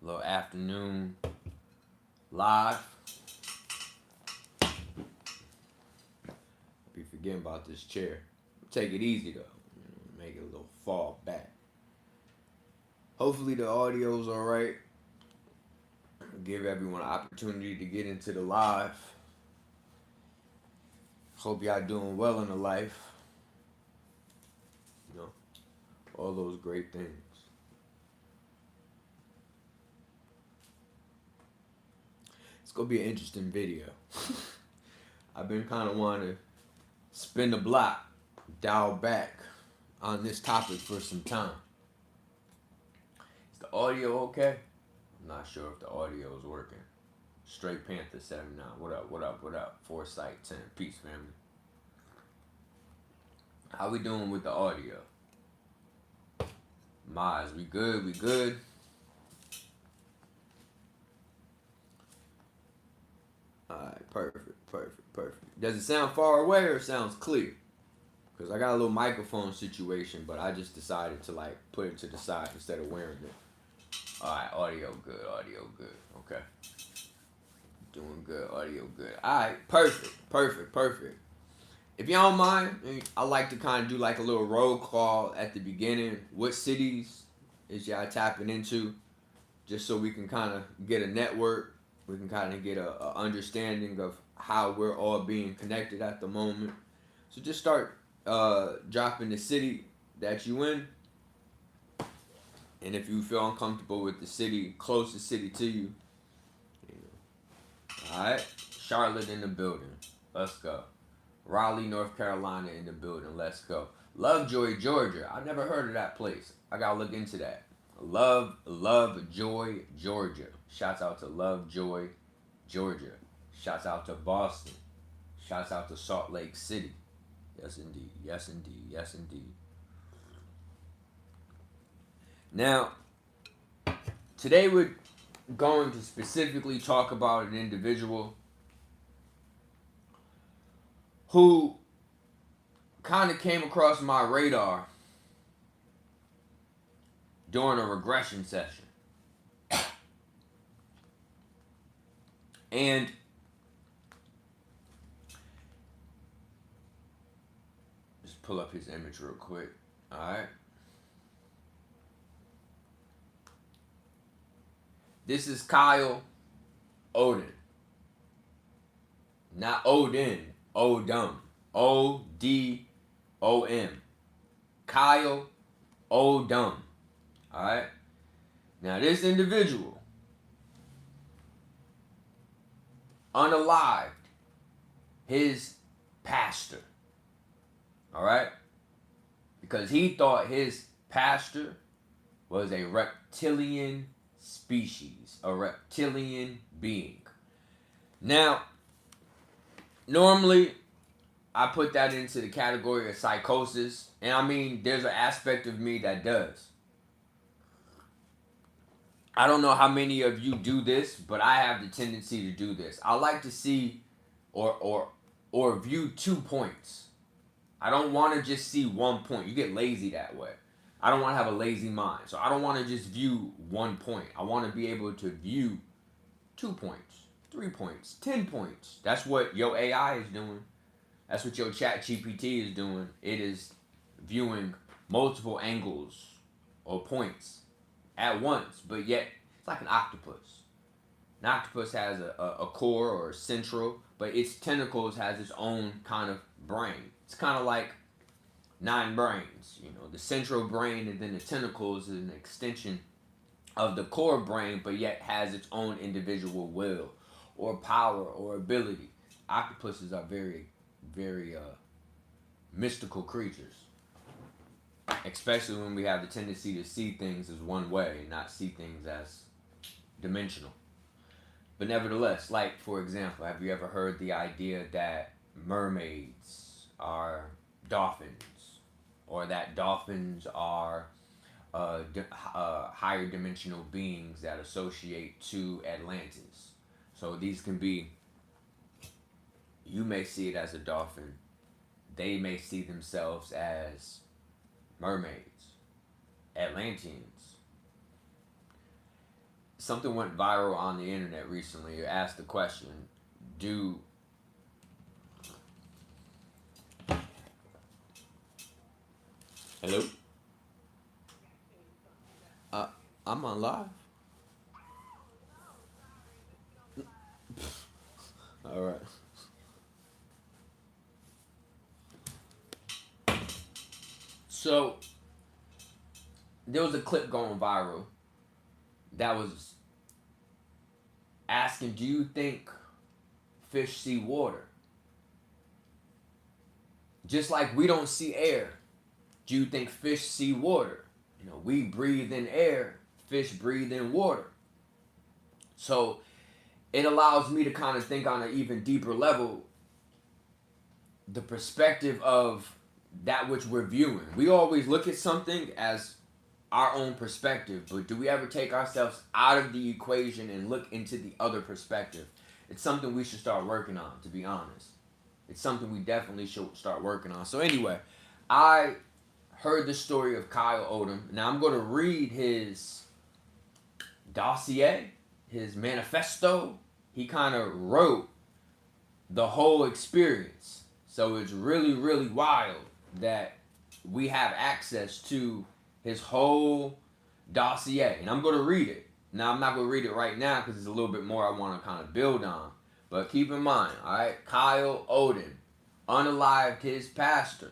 little afternoon live. Be forgetting about this chair. Take it easy though. Make it a little fall back. Hopefully the audio's alright. Give everyone an opportunity to get into the live. Hope y'all doing well in the life. You know, all those great things. It's gonna be an interesting video. I've been kind of wanting to spin the block, dial back on this topic for some time. Is the audio okay? I'm not sure if the audio is working. Straight Panther 79. What up, what up, what up? Foresight 10. Peace, family. How we doing with the audio? Mize, we good? We good? Alright, perfect, perfect, perfect. Does it sound far away or it sounds clear? Because I got a little microphone situation, but I just decided to like put it to the side instead of wearing it. Alright, audio good, audio good. Okay. Doing good, audio good. Alright, perfect, perfect, perfect. If y'all don't mind, I like to kind of do like a little roll call at the beginning. What cities is y'all tapping into? Just so we can kind of get a network. We can kind of get a understanding of how we're all being connected at the moment. So just start dropping the city that you in. And if you feel uncomfortable with the city, closest city to you. Alright, Charlotte in the building. Let's go. Raleigh, North Carolina in the building. Let's go. Lovejoy, Georgia. I've never heard of that place. I gotta look into that. Lovejoy, Georgia. Shouts out to Lovejoy, Georgia. Shouts out to Boston. Shouts out to Salt Lake City. Yes, indeed. Yes, indeed. Yes, indeed. Now, today we're going to specifically talk about an individual who kind of came across my radar during a regression session. And just pull up his image real quick. Alright. This is Kyle Odin. Not Odin. Odom. O-D-O-M. Kyle Odom. Alright? Now this individual unalived his pastor. Alright? Because he thought his pastor was a reptilian species, a reptilian being. Now, normally, I put that into the category of psychosis. And I mean, there's an aspect of me that does. I don't know how many of you do this, but I have the tendency to do this. I like to see or view 2 points. I don't want to just see 1 point. You get lazy that way. I don't want to have a lazy mind. So I don't want to just view 1 point. I want to be able to view 2 points, 3 points, 10 points. That's what your AI is doing. That's what your chat GPT is doing. It is viewing multiple angles or points at once, but yet it's like an octopus. An octopus has a core or a central, but its tentacles has its own kind of brain. It's kind of like 9 brains, you know, the central brain, and then the tentacles is an extension of the core brain, but yet has its own individual will or power or ability. Octopuses are very, very mystical creatures, especially when we have the tendency to see things as one way and not see things as dimensional. But nevertheless, like for example, have you ever heard the idea that mermaids are dolphins? Or that dolphins are higher dimensional beings that associate to Atlantis. So these can be, you may see it as a dolphin. They may see themselves as mermaids, Atlanteans. something went viral on the internet recently. It asked the question, do hello? I'm on live. All right. So there was a clip going viral that was asking, do you think fish see water? Just like we don't see air, do you think fish see water? You know, we breathe in air, fish breathe in water. So it allows me to kind of think on an even deeper level the perspective of that which we're viewing. We always look at something as our own perspective, but do we ever take ourselves out of the equation and look into the other perspective? It's something we should start working on, to be honest. It's something we definitely should start working on. So anyway, I heard the story of Kyle Odin. Now I'm going to read his dossier, his manifesto. He kind of wrote the whole experience. So it's really, really wild that we have access to his whole dossier. And I'm going to read it. Now, I'm not going to read it right now because there's a little bit more I want to kind of build on. But keep in mind, all right, Kyle Odin unalived his pastor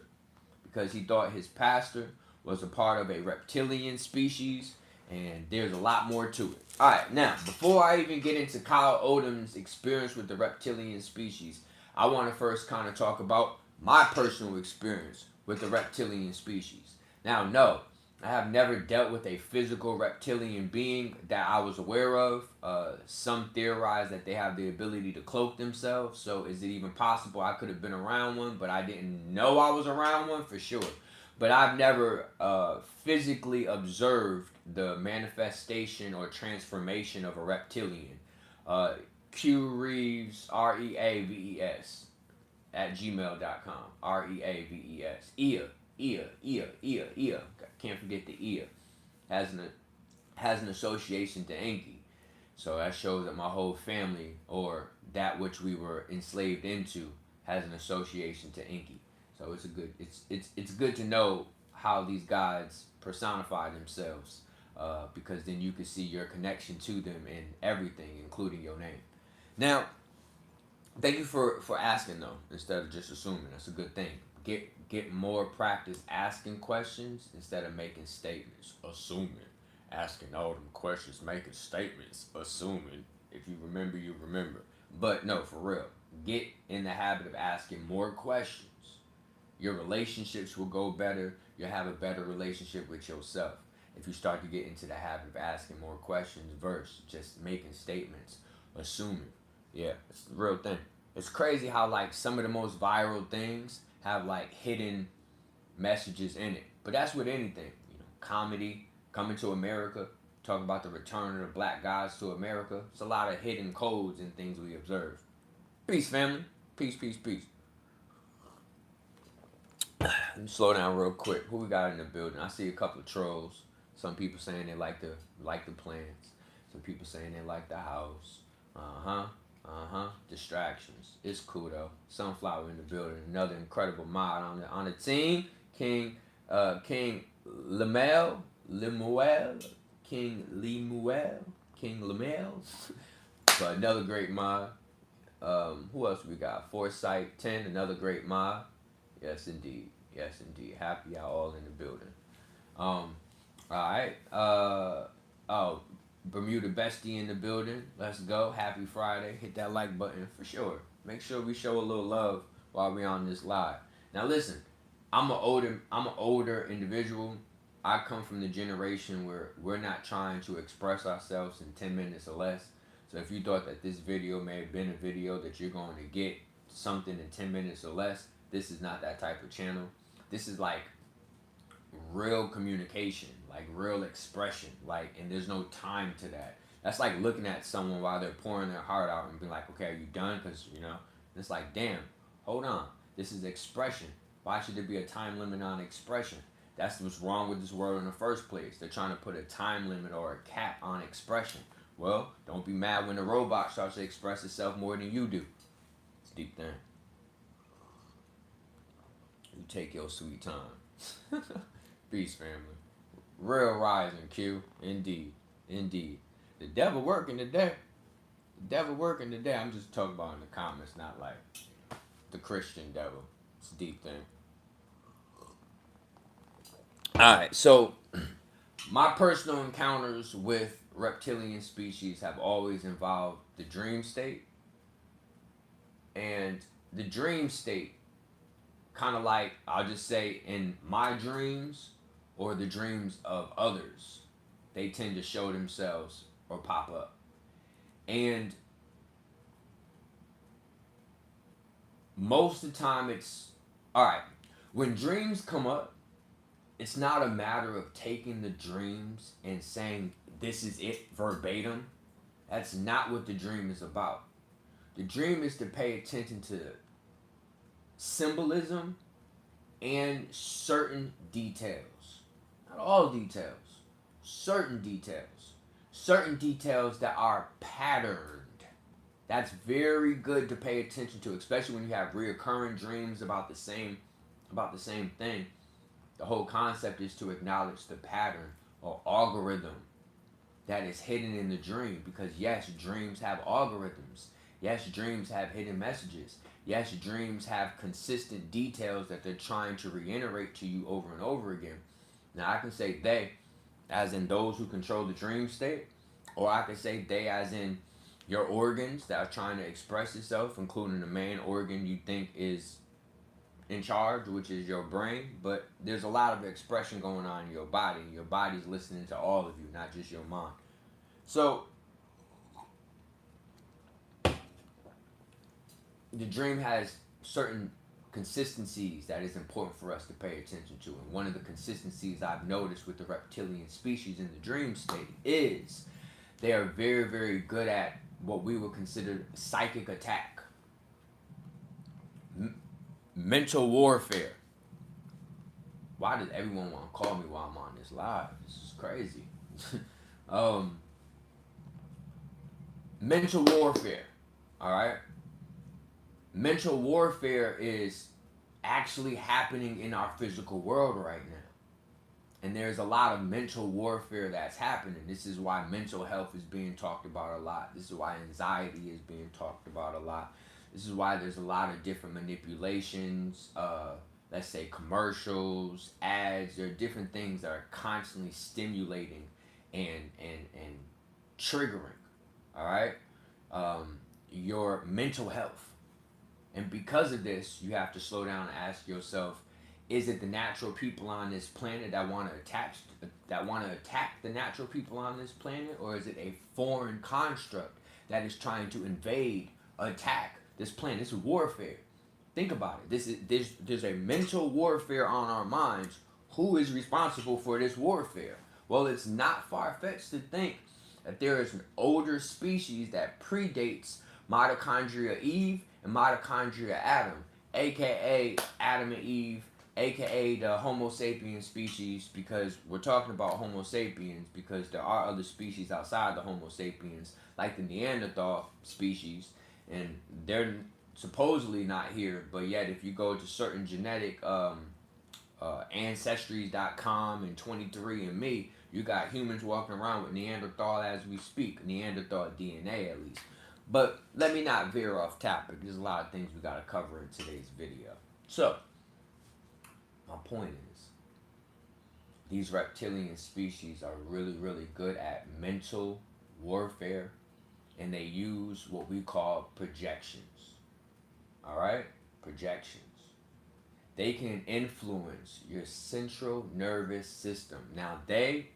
because he thought his pastor was a part of a reptilian species, and there's a lot more to it. All right, now, before I even get into Kyle Odin's experience with the reptilian species, I want to first kind of talk about my personal experience with the reptilian species. Now, no, I have never dealt with a physical reptilian being that I was aware of. Some theorize that they have the ability to cloak themselves. So is it even possible I could have been around one, but I didn't know I was around one? For sure. But I've never physically observed the manifestation or transformation of a reptilian. CueReaves, REAVES, at gmail.com. REAVES. Ia. Can't forget the Ia. Has an association to Enki. So that shows that my whole family, or that which we were enslaved into, has an association to Enki. So it's good to know how these gods personify themselves, because then you can see your connection to them in everything, including your name. Now, thank you for asking though, instead of just assuming. That's a good thing. Get more practice asking questions instead of making statements. Assuming. Asking all them questions, making statements, assuming. If you remember, you remember. But no, for real. Get in the habit of asking more questions. Your relationships will go better. You'll have a better relationship with yourself if you start to get into the habit of asking more questions versus just making statements, assuming. Yeah, it's the real thing. It's crazy how like some of the most viral things have like hidden messages in it. But that's with anything, you know, comedy, Coming to America, talk about the return of the black guys to America. It's a lot of hidden codes and things we observe. Peace, family. Peace. Let me slow down real quick. Who we got in the building? I see a couple of trolls. Some people saying they like the plants. Some people saying they like the house. Distractions. It's cool though. Sunflower in the building. Another incredible mod on the team. King Lemuel. King Lemuel. But another great mod. Who else we got? Foresight 10, another great mod. Yes indeed. Happy y'all all in the building. Alright. Bermuda Bestie in the building. Let's go. Happy Friday. Hit that like button for sure. Make sure we show a little love while we on this live. Now listen, I'm an older individual. I come from the generation where we're not trying to express ourselves in 10 minutes or less. So if you thought that this video may have been a video that you're going to get something in 10 minutes or less, this is not that type of channel. This is like real communication, like real expression, like, and there's no time to that. That's like looking at someone while they're pouring their heart out and being like, okay, are you done? Because, you know, it's like, damn, hold on. This is expression. Why should there be a time limit on expression? That's what's wrong with this world in the first place. They're trying to put a time limit or a cap on expression. Well, don't be mad when the robot starts to express itself more than you do. It's a deep thing. You take your sweet time. Peace, family. Real rising, Q. Indeed. Indeed. The devil working today. The devil working today. I'm just talking about in the comments, not like the Christian devil. It's a deep thing. Alright, so my personal encounters with reptilian species have always involved the dream state. And the dream state, kind of like, I'll just say, in my dreams or the dreams of others, they tend to show themselves or pop up. And most of the time it's, alright, when dreams come up, it's not a matter of taking the dreams and saying this is it verbatim. That's not what the dream is about. The dream is to pay attention to symbolism and certain details. Not all details. Certain details. Certain details that are patterned. That's very good to pay attention to, especially when you have reoccurring dreams about the same thing. The whole concept is to acknowledge the pattern or algorithm that is hidden in the dream. Because yes, dreams have algorithms. Yes, dreams have hidden messages. Yes, dreams have consistent details that they're trying to reiterate to you over and over again. Now, I can say they, as in those who control the dream state, or I can say they as in your organs that are trying to express itself, including the main organ you think is in charge, which is your brain. But there's a lot of expression going on in your body. Your body's listening to all of you, not just your mind. So the dream has certain consistencies that is important for us to pay attention to. And one of the consistencies I've noticed with the reptilian species in the dream state is they are very, very good at what we would consider psychic attack. Mental warfare. Why does everyone want to call me while I'm on this live? This is crazy. Mental warfare. Alright? Mental warfare is actually happening in our physical world right now. And there's a lot of mental warfare that's happening. This is why mental health is being talked about a lot. This is why anxiety is being talked about a lot. This is why there's a lot of different manipulations, let's say commercials, ads. There are different things that are constantly stimulating and triggering, all right, your mental health. And because of this, you have to slow down and ask yourself, is it the natural people on this planet that want to attack the natural people on this planet, or is it a foreign construct that is trying to invade, attack this planet? This is warfare. Think about it. There's a mental warfare on our minds. Who is responsible for this warfare? Well, it's not far-fetched to think that there is an older species that predates mitochondria Eve and mitochondria Adam, aka Adam and Eve, aka the Homo sapiens species, because we're talking about Homo sapiens because there are other species outside the Homo sapiens, like the Neanderthal species, and they're supposedly not here, but yet if you go to certain genetic ancestries.com and 23andMe, you got humans walking around with Neanderthal as we speak, Neanderthal DNA at least. But let me not veer off topic. There's a lot of things we got to cover in today's video. So, my point is, these reptilian species are really, really good at mental warfare, and they use what we call projections. Alright? Projections. They can influence your central nervous system. Now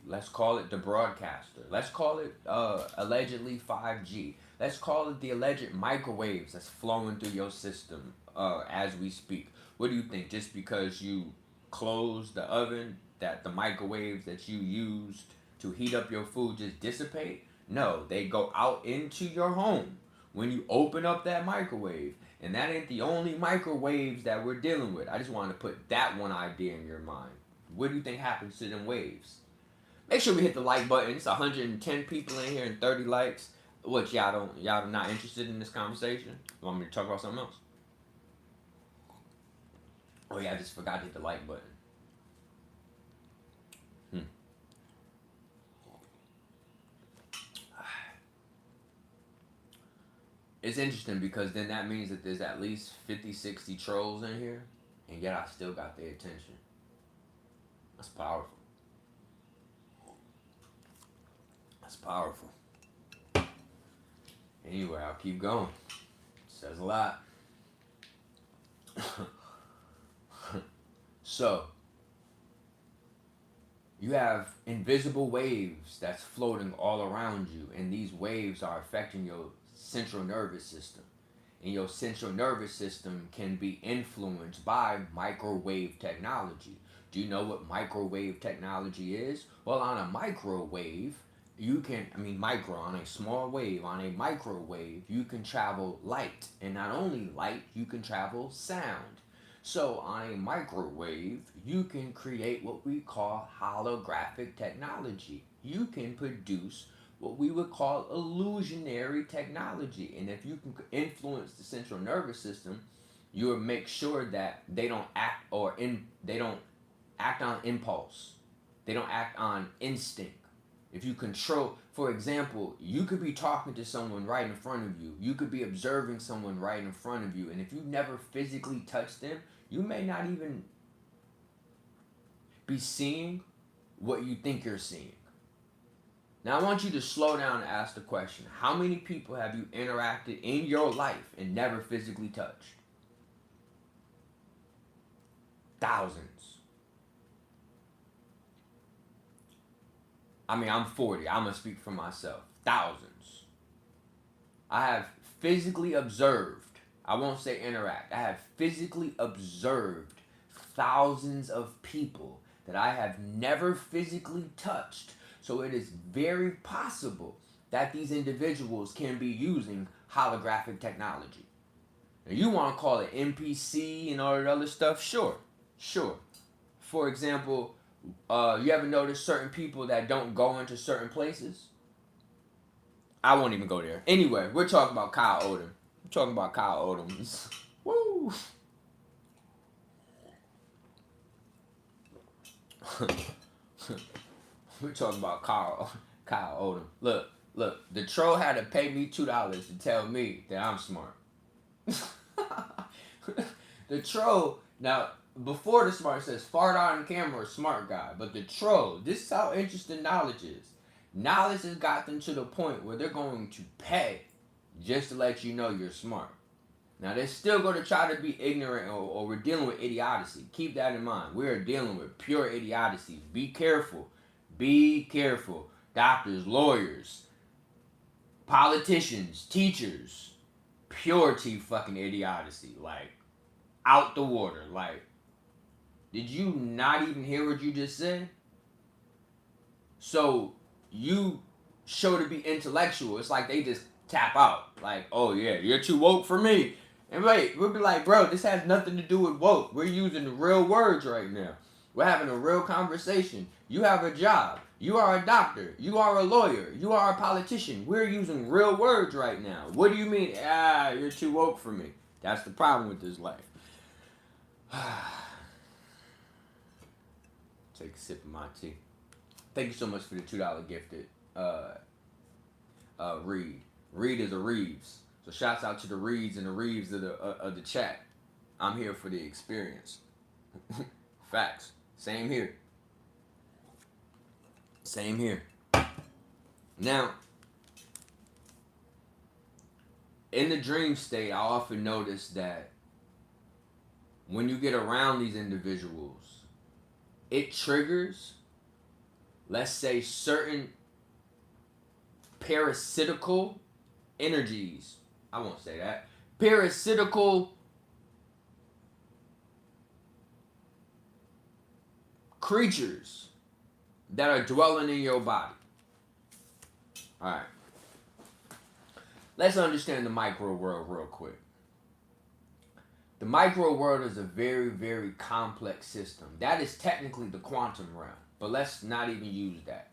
let's call it the broadcaster. Let's call it allegedly 5G. Let's call it the alleged microwaves that's flowing through your system as we speak. What do you think? Just because you closed the oven, that the microwaves that you used to heat up your food just dissipate? No, they go out into your home when you open up that microwave. And that ain't the only microwaves that we're dealing with. I just wanted to put that one idea in your mind. What do you think happens to them waves? Make sure we hit the like button. It's 110 people in here and 30 likes. What, y'all not interested in this conversation? Want me to talk about something else? Oh yeah, I just forgot to hit the like button. It's interesting because then that means that there's at least 50, 60 trolls in here, and yet I still got their attention. That's powerful. That's powerful. Anyway, I'll keep going. It says a lot. So, you have invisible waves that's floating all around you, and these waves are affecting your central nervous system. And your central nervous system can be influenced by microwave technology. Do you know what microwave technology is? Well, on a microwave, you can, micro, on a small wave, on a microwave, you can travel light. And not only light, you can travel sound. So on a microwave, you can create what we call holographic technology. You can produce what we would call illusionary technology. And if you can influence the central nervous system, you will make sure that they don't act they don't act on impulse. They don't act on instinct. If you control, for example, you could be talking to someone right in front of you. You could be observing someone right in front of you. And if you never physically touch them, you may not even be seeing what you think you're seeing. Now I want you to slow down and ask the question, how many people have you interacted in your life and never physically touched? Thousands. I'm 40. I'm going to speak for myself. Thousands. I have physically observed, I won't say interact, I have physically observed thousands of people that I have never physically touched. So it is very possible that these individuals can be using holographic technology. Now you want to call it NPC and all that other stuff? Sure. For example, you ever notice certain people that don't go into certain places? I won't even go there. Anyway, we're talking about Kyle Odin. We're talking about Kyle Odin. Woo! We're talking about Kyle Odin. Look. The troll had to pay me $2 to tell me that I'm smart. The troll, now, before the smart says fart on camera, smart guy. But the troll, this is how interesting knowledge is. Knowledge has got them to the point where they're going to pay just to let you know you're smart. Now, they're still going to try to be ignorant or we're dealing with idiocy. Keep that in mind. We're dealing with pure idiocy. Be careful. Be careful. Doctors, lawyers, politicians, teachers. Purity fucking idiocy. Like, out the water. Like, did you not even hear what you just said? So, you show to be intellectual. It's like they just tap out. Like, oh yeah, you're too woke for me. And wait, we'll be like, bro, this has nothing to do with woke. We're using real words right now. We're having a real conversation. You have a job. You are a doctor. You are a lawyer. You are a politician. We're using real words right now. What do you mean? You're too woke for me. That's the problem with this life. Take a sip of my tea. Thank you so much for the $2 gifted. Reed. Reed is a Reeves. So shouts out to the Reeds and the Reeves of the chat. I'm here for the experience. Facts. Same here. Same here. Now, in the dream state, I often notice that when you get around these individuals, it triggers, let's say, certain parasitical energies. I won't say that. Parasitical creatures that are dwelling in your body. Alright. Let's understand the micro world real quick. The micro world is a very, very complex system. That is technically the quantum realm. But let's not even use that.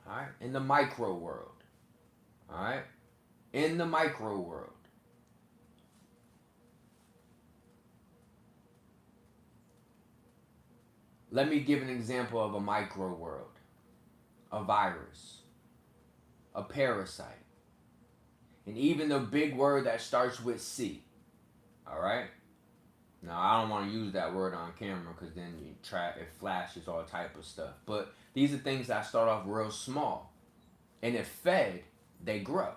All right, in the micro world. All right, in the micro world. Let me give an example of a micro world. A virus, a parasite, and even the big word that starts with C. All right. Now I don't want to use that word on camera because then it flashes all type of stuff. But these are things that start off real small, and if fed, they grow.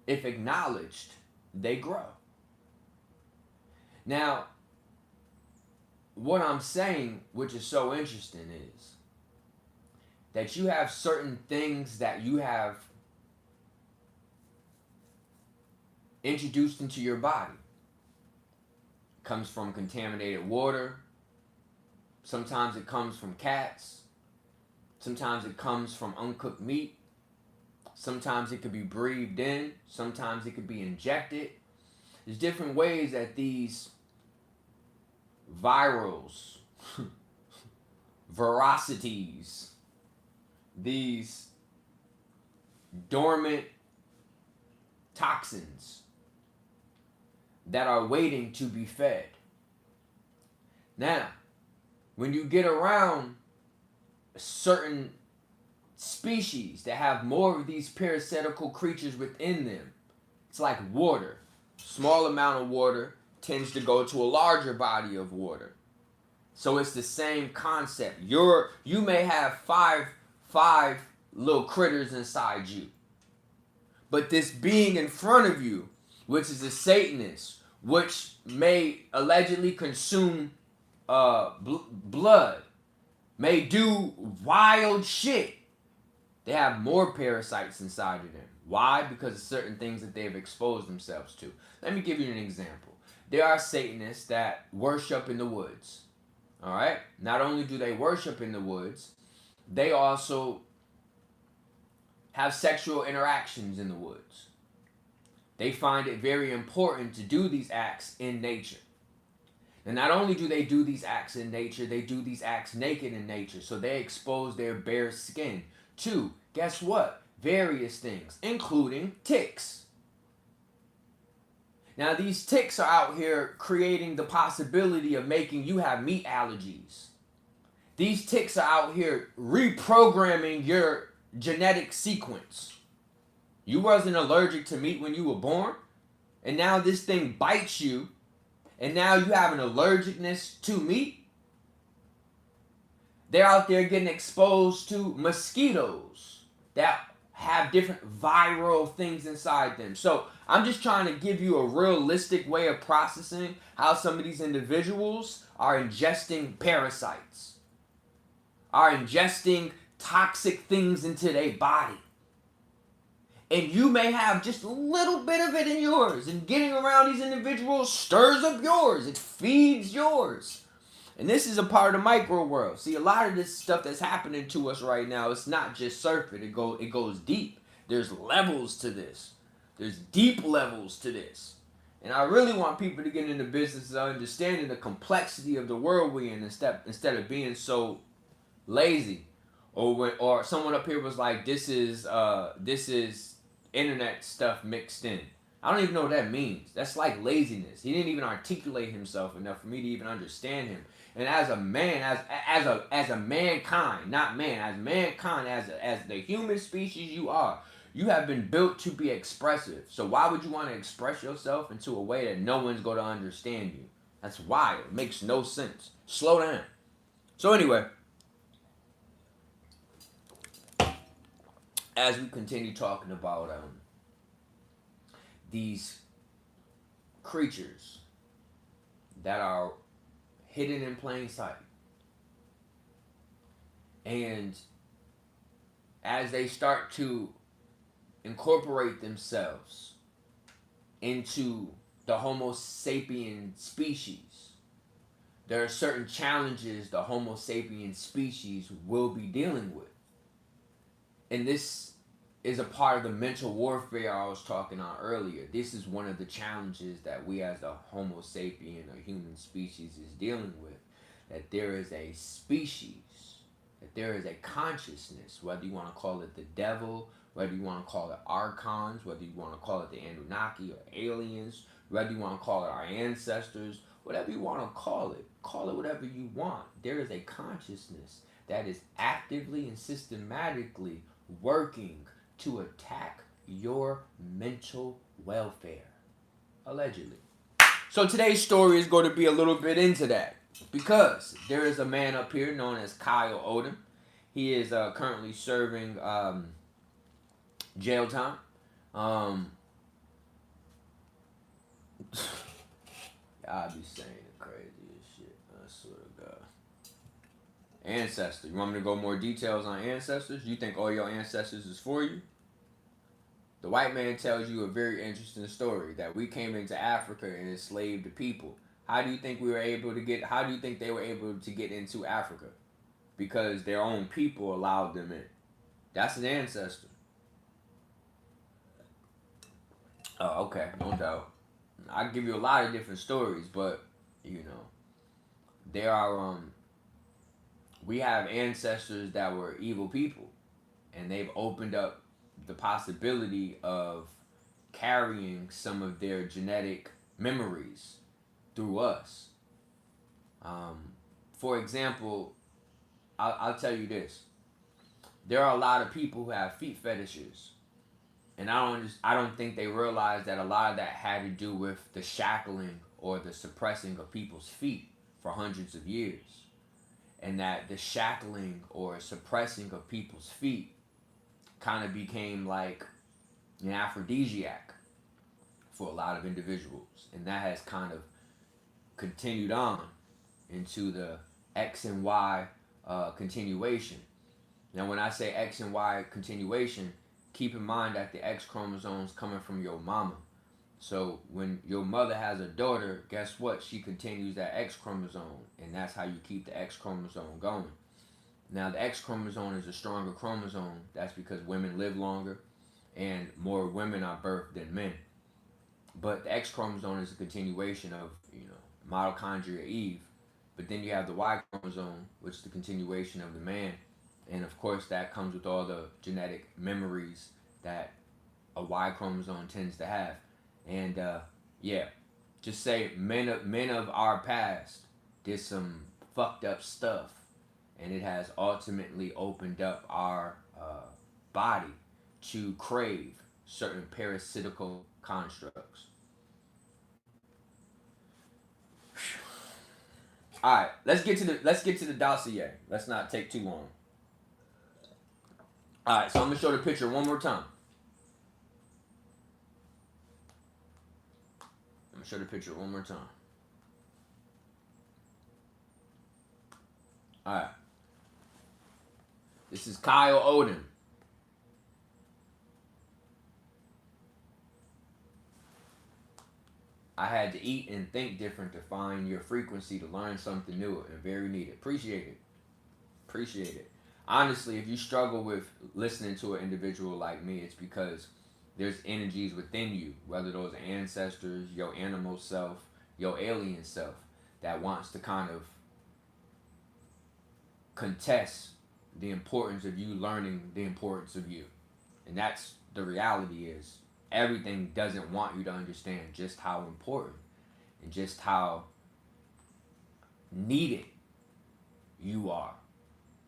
If acknowledged, they grow. Now, what I'm saying, which is so interesting, is that you have certain things that you have introduced into your body. It comes from contaminated water. Sometimes it comes from cats. Sometimes it comes from uncooked meat. Sometimes it could be breathed in. Sometimes it could be injected. There's different ways that these virals, verocities, these dormant toxins that are waiting to be fed. Now, when you get around certain species that have more of these parasitical creatures within them, it's like water. Small amount of water tends to go to a larger body of water. So it's the same concept. You may have five little critters inside you. But this being in front of you, which is a Satanist, which may allegedly consume blood, may do wild shit. They have more parasites inside of them. Why? Because of certain things that they have exposed themselves to. Let me give you an example. There are Satanists that worship in the woods. All right? Not only do they worship in the woods, they also have sexual interactions in the woods. They find it very important to do these acts in nature. And not only do they do these acts in nature, they do these acts naked in nature. So they expose their bare skin to, guess what? Various things, including ticks. Now these ticks are out here creating the possibility of making you have meat allergies. These ticks are out here reprogramming your genetic sequence. You wasn't allergic to meat when you were born, and now this thing bites you, and now you have an allergicness to meat. They're out there getting exposed to mosquitoes that have different viral things inside them. So I'm just trying to give you a realistic way of processing how some of these individuals are ingesting parasites, are ingesting toxic things into their body. And you may have just a little bit of it in yours, and getting around these individuals stirs up yours. It feeds yours. And this is a part of the micro world. See, a lot of this stuff that's happening to us right now, it's not just surface. It goes deep. There's levels to this. There's deep levels to this. And I really want people to get into business of understanding the complexity of the world we're in instead of being so lazy. Or someone up here was like, this is internet stuff mixed in. I don't even know what that means. That's like laziness. He didn't even articulate himself enough for me to even understand him. And as a man, as a mankind, not man, as mankind, as the human species you are, you have been built to be expressive. So why would you want to express yourself into a way that no one's going to understand you? That's wild. It makes no sense. Slow down. So anyway, as we continue talking about these creatures that are hidden in plain sight, and as they start to incorporate themselves into the Homo sapien species, there are certain challenges the Homo sapien species will be dealing with. And this is a part of the mental warfare I was talking on earlier. This is one of the challenges that we as the Homo sapien or human species is dealing with. That there is a species that there is a consciousness, whether you want to call it the devil, whether you want to call it archons, whether you want to call it the Anunnaki or aliens, whether you want to call it our ancestors, whatever you want to call it whatever you want. There is a consciousness that is actively and systematically working to attack your mental welfare, allegedly. So today's story is going to be a little bit into that, because there is a man up here known as Odin. He is currently serving jail time. Y'all be saying the craziest shit, I swear to God. Ancestor. You want me to go more details on ancestors? You think all your ancestors is for you? The white man tells you a very interesting story that we came into Africa and enslaved the people. How do you think they were able to get into Africa? Because their own people allowed them in. That's an ancestor. Oh, okay, no doubt. I can give you a lot of different stories, but there are we have ancestors that were evil people, and they've opened up the possibility of carrying some of their genetic memories through us. For example, I'll tell you this. There are a lot of people who have feet fetishes, and I don't think they realize that a lot of that had to do with the shackling or the suppressing of people's feet for hundreds of years, and that the shackling or suppressing of people's feet kind of became like an aphrodisiac for a lot of individuals, and that has kind of continued on into the X and Y continuation. Now, when I say X and Y continuation, keep in mind that the X chromosome is coming from your mama. So when your mother has a daughter, guess what? She continues that X chromosome, and that's how you keep the X chromosome going. Now, the X chromosome is a stronger chromosome. That's because women live longer, and more women are birthed than men. But the X chromosome is a continuation of, mitochondria Eve. But then you have the Y chromosome, which is the continuation of the man. And of course, that comes with all the genetic memories that a Y chromosome tends to have. And just say men of our past did some fucked up stuff, and it has ultimately opened up our body to crave certain parasitical constructs. All right, let's get to the dossier. Let's not take too long. All right, so I'm gonna show the picture one more time. Show the picture one more time. Alright. This is Odin. I had to eat and think different to find your frequency, to learn something new and very needed. Appreciate it. Appreciate it. Honestly, if you struggle with listening to an individual like me, it's because there's energies within you, whether those ancestors, your animal self, your alien self, that wants to kind of contest the importance of you learning the importance of you. And that's the reality is everything doesn't want you to understand just how important and just how needed you are.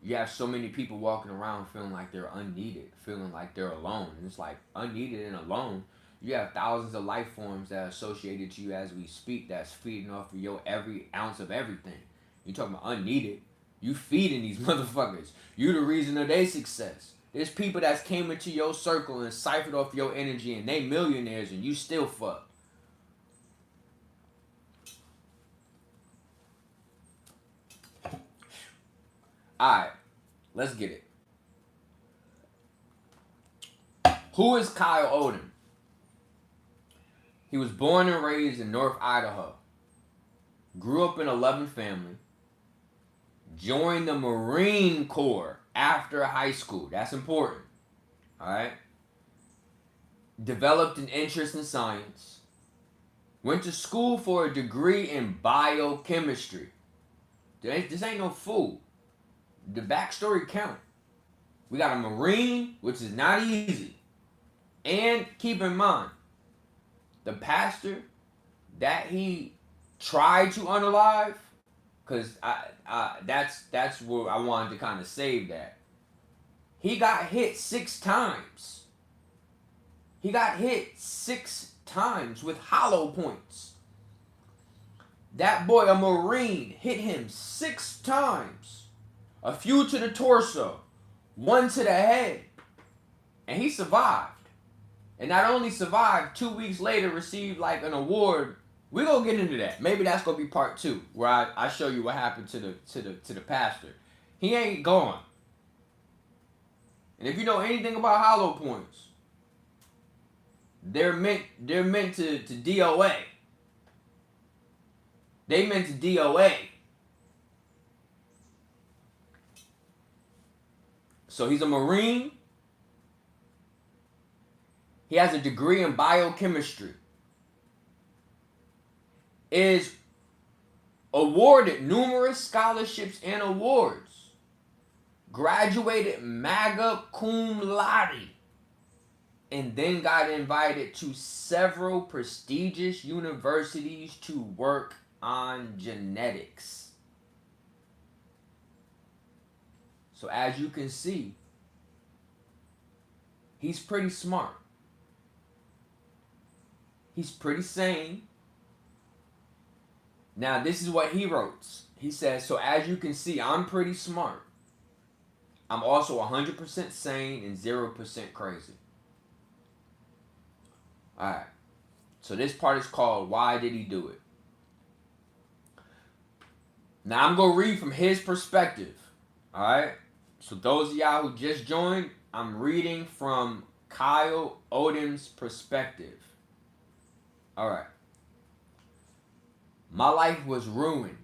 You have so many people walking around feeling like they're unneeded, feeling like they're alone. And it's like unneeded and alone. You have thousands of life forms that are associated to you as we speak that's feeding off of your every ounce of everything. You talking about unneeded. You feeding these motherfuckers. You the reason of their success. There's people that came into your circle and siphoned off your energy and they millionaires and you still fuck. Alright, let's get it. Who is Odin? He was born and raised in North Idaho. Grew up in a loving family. Joined the Marine Corps after high school. That's important. Alright? Developed an interest in science. Went to school for a degree in biochemistry. This ain't no fool. the backstory count. We got a Marine, which is not easy. And keep in mind, the pastor that he tried to unalive, because that's where I wanted to kind of save that. He got hit 6 times. He got hit 6 times with hollow points. That boy, a Marine, hit him 6 times. A few to the torso, 1 to the head. And he survived. And not only survived, 2 weeks later received like an award. We're gonna get into that. Maybe that's gonna be part 2, where I show you what happened to the pastor. He ain't gone. And if you know anything about hollow points, they're meant to DOA. They meant to DOA. So he's a Marine. He has a degree in biochemistry. Is awarded numerous scholarships and awards. Graduated magna cum laude. And then got invited to several prestigious universities to work on genetics. So as you can see, he's pretty smart. He's pretty sane. Now, this is what he wrote. He says, so as you can see, I'm pretty smart. I'm also 100% sane and 0% crazy. Alright. So this part is called, Why Did He Do It? Now, I'm going to read from his perspective. Alright? So those of y'all who just joined, I'm reading from Kyle Odin's perspective. Alright. My life was ruined.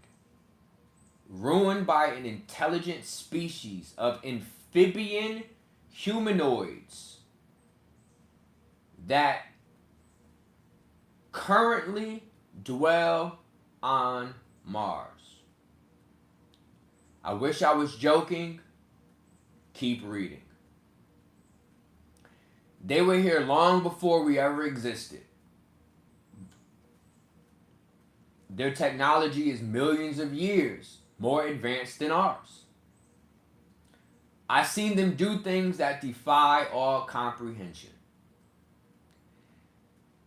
Ruined by an intelligent species of amphibian humanoids that currently dwell on Mars. I wish I was joking. Keep reading. They were here long before we ever existed. Their technology is millions of years more advanced than ours. I've seen them do things that defy all comprehension.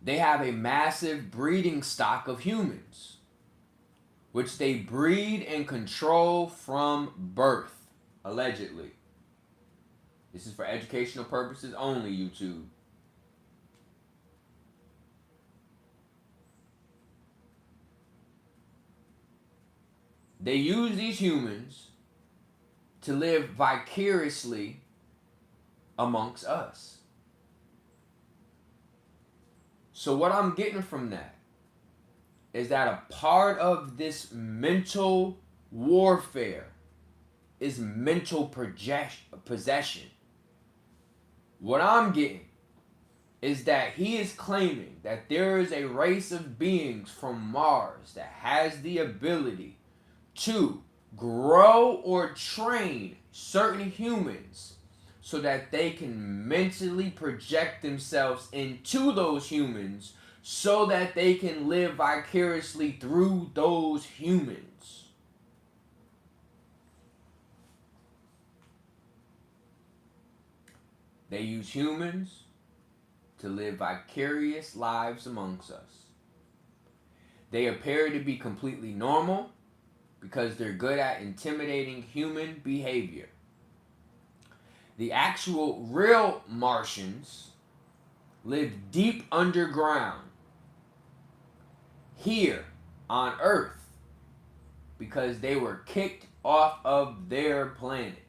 They have a massive breeding stock of humans, which they breed and control from birth, allegedly. This is for educational purposes only, YouTube. They use these humans to live vicariously amongst us. So what I'm getting from that is that a part of this mental warfare is mental possession. What I'm getting is that he is claiming that there is a race of beings from Mars that has the ability to grow or train certain humans so that they can mentally project themselves into those humans so that they can live vicariously through those humans. They use humans to live vicarious lives amongst us. They appear to be completely normal because they're good at intimidating human behavior. The actual real Martians live deep underground here on Earth because they were kicked off of their planet.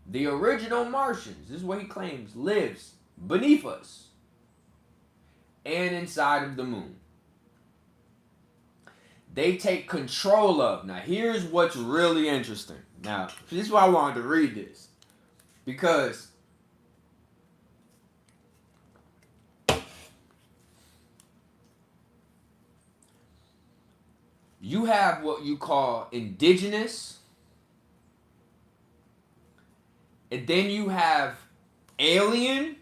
The original Martians, this is what he claims, lives beneath us and inside of the moon. They take control of. Now, here's what's really interesting. Now, this is why I wanted to read this. Because you have what you call indigenous and then you have alien,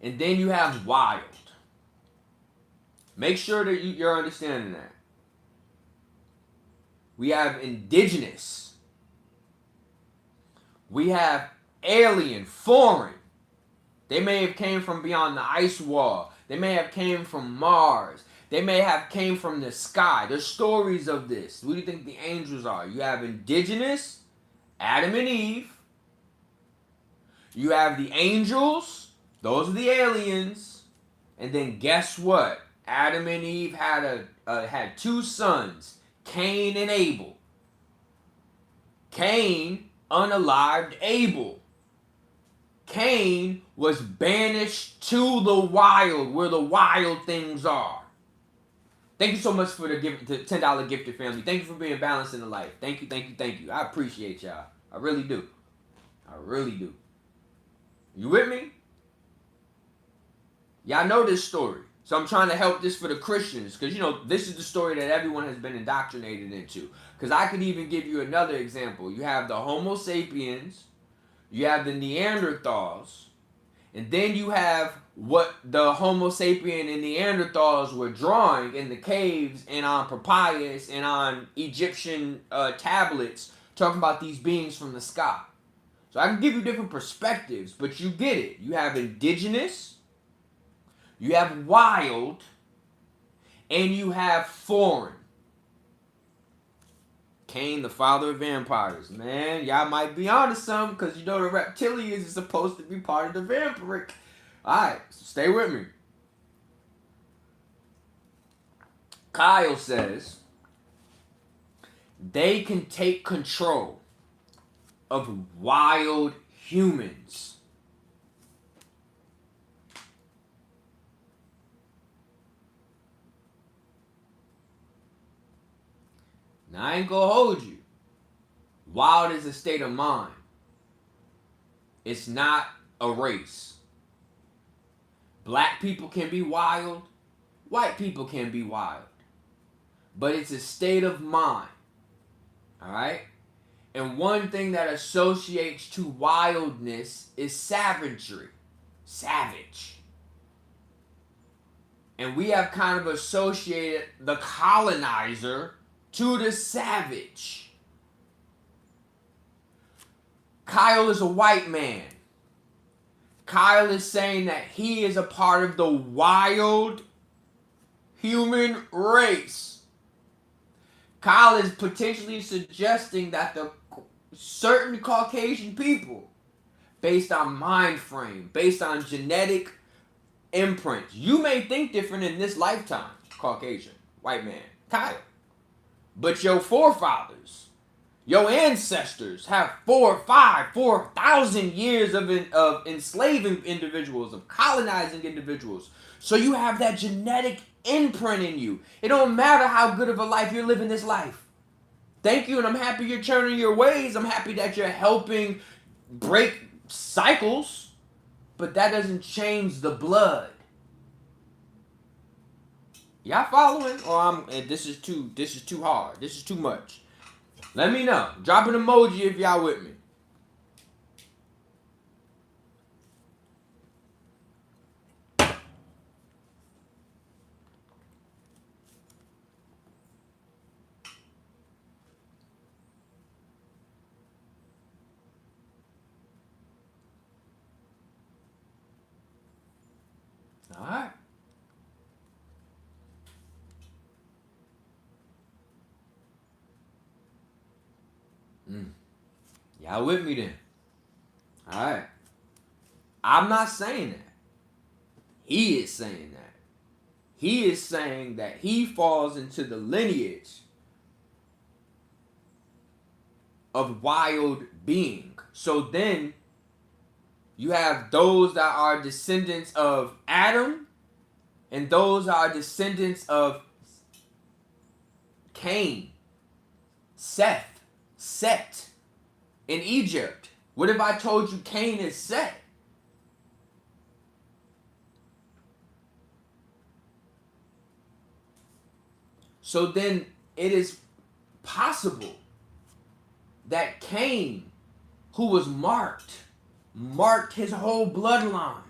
and then you have wild. Make sure that you're understanding that. We have indigenous. We have alien, foreign. They may have came from beyond the ice wall. They may have came from Mars. They may have came from the sky. There's stories of this. Who do you think the angels are? You have indigenous, Adam and Eve. You have the angels. Those are the aliens. And then guess what? Adam and Eve had had two sons, Cain and Abel. Cain unalived Abel. Cain was banished to the wild, where the wild things are. Thank you so much for the $10 gifted family. Thank you for being balanced in the life. Thank you, thank you, thank you. I appreciate y'all. I really do. I really do. You with me? Y'all know this story. So I'm trying to help this for the Christians, because, you know, this is the story that everyone has been indoctrinated into. Because I could even give you another example. You have the Homo sapiens, you have the Neanderthals, and then you have what the Homo sapien and Neanderthals were drawing in the caves and on papyrus and on Egyptian tablets, talking about these beings from the sky. So I can give you different perspectives, but you get it. You have indigenous, you have wild, and you have foreign. Cain, the father of vampires. Man, y'all might be onto something, because you know the reptilians is supposed to be part of the vampiric. Alright, so stay with me. Kyle says they can take control of wild humans. Now, I ain't gonna hold you. Wild is a state of mind. It's not a race. Black people can be wild. White people can be wild. But it's a state of mind. Alright? And one thing that associates to wildness is savagery. Savage. And we have kind of associated the colonizer to the savage. Kyle is a white man. Kyle is saying that he is a part of the wild human race. Kyle is potentially suggesting that the certain Caucasian people, based on mind frame, based on genetic imprints, you may think different in this lifetime, Caucasian, white man, Kyle. But your forefathers, your ancestors have 4,000 years of enslaving individuals, of colonizing individuals. So you have that genetic imprint in you. It don't matter how good of a life you're living this life. Thank you, and I'm happy you're turning your ways. I'm happy that you're helping break cycles, but that doesn't change the blood. Y'all following? Or this is too hard. This is too much. Let me know. Drop an emoji if y'all with me. All right. Y'all with me then? Alright. I'm not saying that. He is saying that. He is saying that he falls into the lineage of wild being. So then you have those that are descendants of Adam, and those are descendants of Cain, Seth, Set. In Egypt. What if I told you Cain is Set? So then it is possible that Cain who was marked his whole bloodline.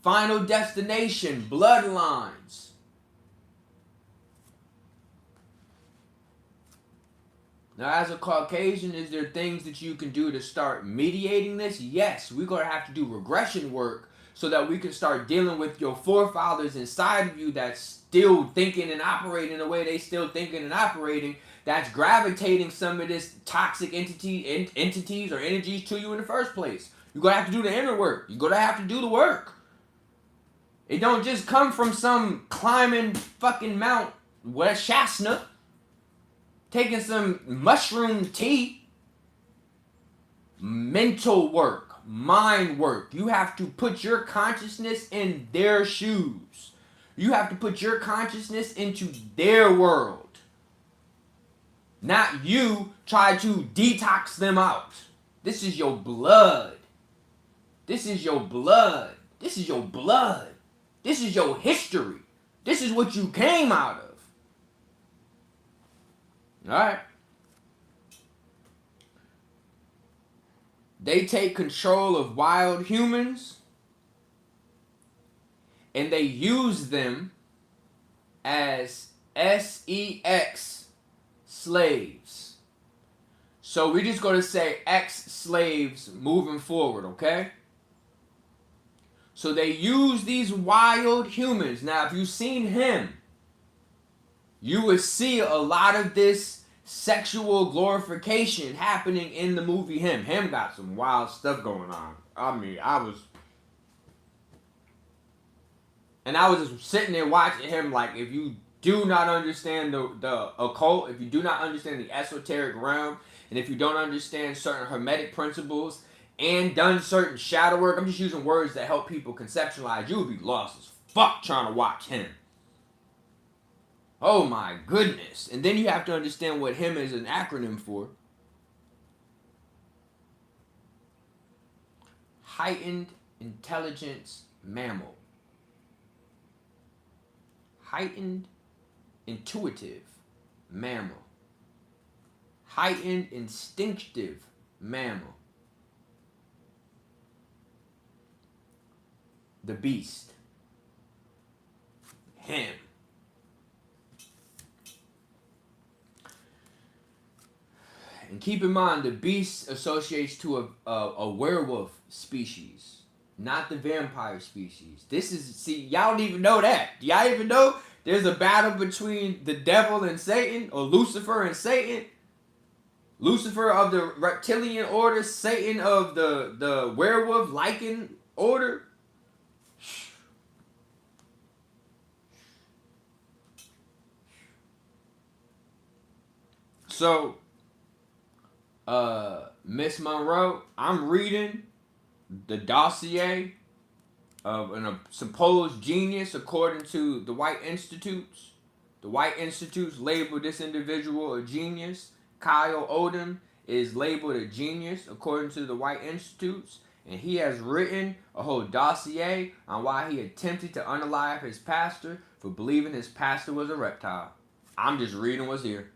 Final destination, bloodlines. Now, as a Caucasian, is there things that you can do to start mediating this? Yes, we're going to have to do regression work so that we can start dealing with your forefathers inside of you that's still thinking and operating the way they still thinking and operating, that's gravitating some of this toxic entities or energies to you in the first place. You're going to have to do the inner work. You're going to have to do the work. It don't just come from some climbing fucking Mount West Shasna, taking some mushroom tea. Mental work, mind work. You have to put your consciousness in their shoes. You have to put your consciousness into their world. Not you try to detox them out. This is your blood. This is your blood. This is your blood. This is your history. This is what you came out of. Alright? They take control of wild humans and they use them as sex slaves. So we're just going to say ex-slaves moving forward, okay? So they use these wild humans. Now, if you've seen Him, you would see a lot of this sexual glorification happening in the movie Him. Him got some wild stuff going on. I mean, I was just sitting there watching Him like, if you do not understand the occult, if you do not understand the esoteric realm, and if you don't understand certain hermetic principles, and done certain shadow work, I'm just using words that help people conceptualize, you would be lost as fuck trying to watch Him. Oh my goodness. And then you have to understand what Him is an acronym for. Heightened Intelligence Mammal. Heightened Intuitive Mammal. Heightened Instinctive Mammal. The beast. Him. And keep in mind, the beast associates to a werewolf species, not the vampire species. This is, see, y'all don't even know that. Do y'all even know there's a battle between the devil and Satan, or Lucifer and Satan? Lucifer of the reptilian order, Satan of the werewolf lichen order. So, Miss Monroe, I'm reading the dossier of a supposed genius according to the White Institutes. The White Institutes labeled this individual a genius. Kyle Odin is labeled a genius according to the White Institutes. And he has written a whole dossier on why he attempted to unalive his pastor for believing his pastor was a reptile. I'm just reading what's here.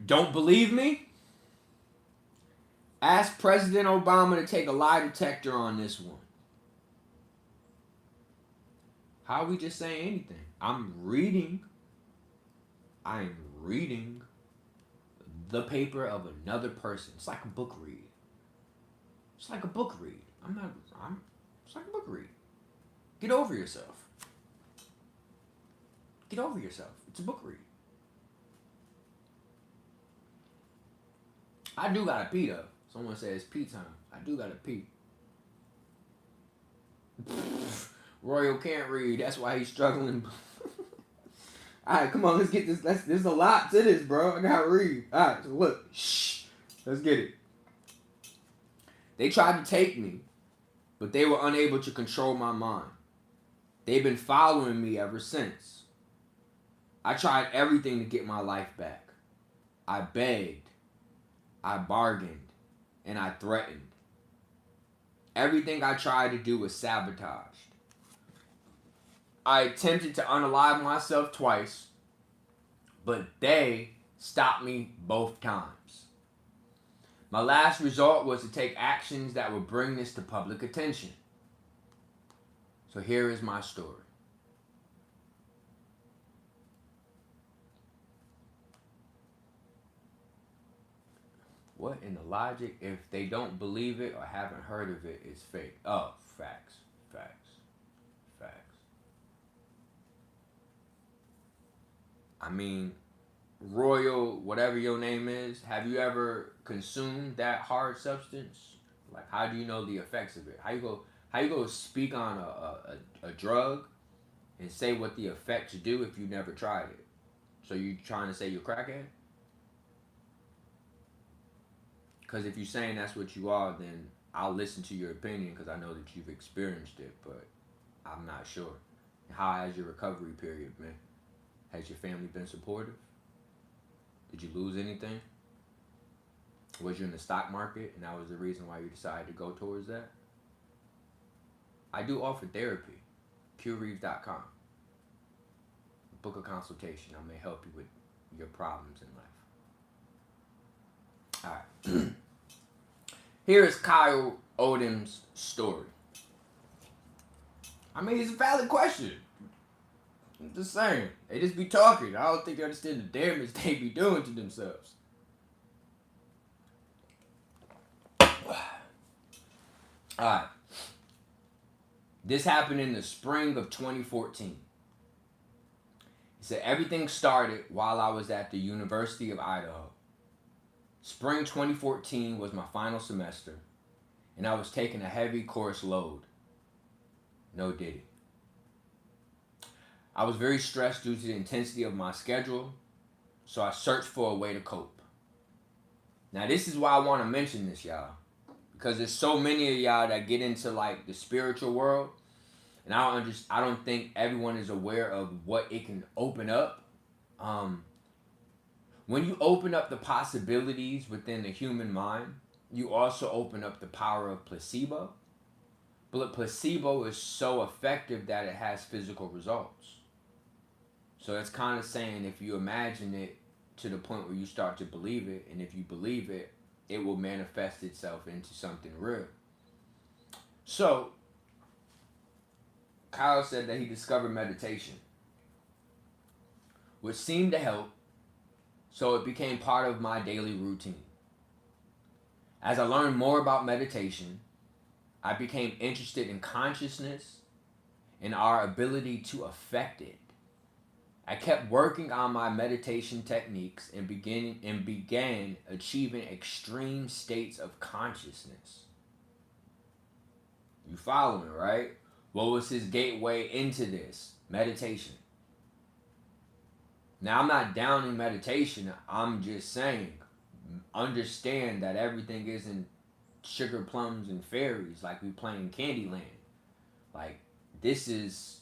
Don't believe me? Ask President Obama to take a lie detector on this one. How are we just saying anything? I'm reading the paper of another person. It's like a book read. It's like a book read. It's like a book read. Get over yourself. Get over yourself. It's a book read. I do gotta pee though. Someone says it's pee time. I do gotta pee. Royal can't read. That's why he's struggling. Alright, come on, let's get this. There's a lot to this, bro. I gotta read. Alright, so look. Shh. Let's get it. They tried to take me, but they were unable to control my mind. They've been following me ever since. I tried everything to get my life back. I begged. I bargained. And I threatened. Everything I tried to do was sabotaged. I attempted to unalive myself twice, but they stopped me both times. My last resort was to take actions that would bring this to public attention. So here is my story. What in the logic? If they don't believe it or haven't heard of it, it's fake. Oh, facts. I mean, Royal, whatever your name is, have you ever consumed that hard substance? Like, how do you know the effects of it? How you go speak on a drug and say what the effects do if you never tried it? So you trying to say you're crackhead? Because if you're saying that's what you are, then I'll listen to your opinion because I know that you've experienced it, but I'm not sure. How has your recovery period been? Has your family been supportive? Did you lose anything? Was you in the stock market and that was the reason why you decided to go towards that? I do offer therapy. CueReaves.com. Book a consultation. I may help you with your problems in life. Alright. Here is Kyle Odin's story. I mean, it's a valid question. I'm just saying. They just be talking. I don't think they understand the damage they be doing to themselves. Alright. This happened in the spring of 2014. He said, everything started while I was at the University of Idaho. Spring 2014 was my final semester, and I was taking a heavy course load. No diddy. I was very stressed due to the intensity of my schedule, so I searched for a way to cope. Now, this is why I want to mention this, y'all, because there's so many of y'all that get into like the spiritual world, and I don't think everyone is aware of what it can open up. When you open up the possibilities within the human mind, you also open up the power of placebo. But placebo is so effective that it has physical results. So that's kind of saying if you imagine it to the point where you start to believe it, and if you believe it, it will manifest itself into something real. So, Kyle said that he discovered meditation, which seemed to help, so it became part of my daily routine. As I learned more about meditation, I became interested in consciousness and our ability to affect it. I kept working on my meditation techniques and began achieving extreme states of consciousness. You following, right? What was his gateway into this? Meditation. Now, I'm not downing meditation. I'm just saying, understand that everything isn't sugar plums and fairies like we playing Candyland. Like, this is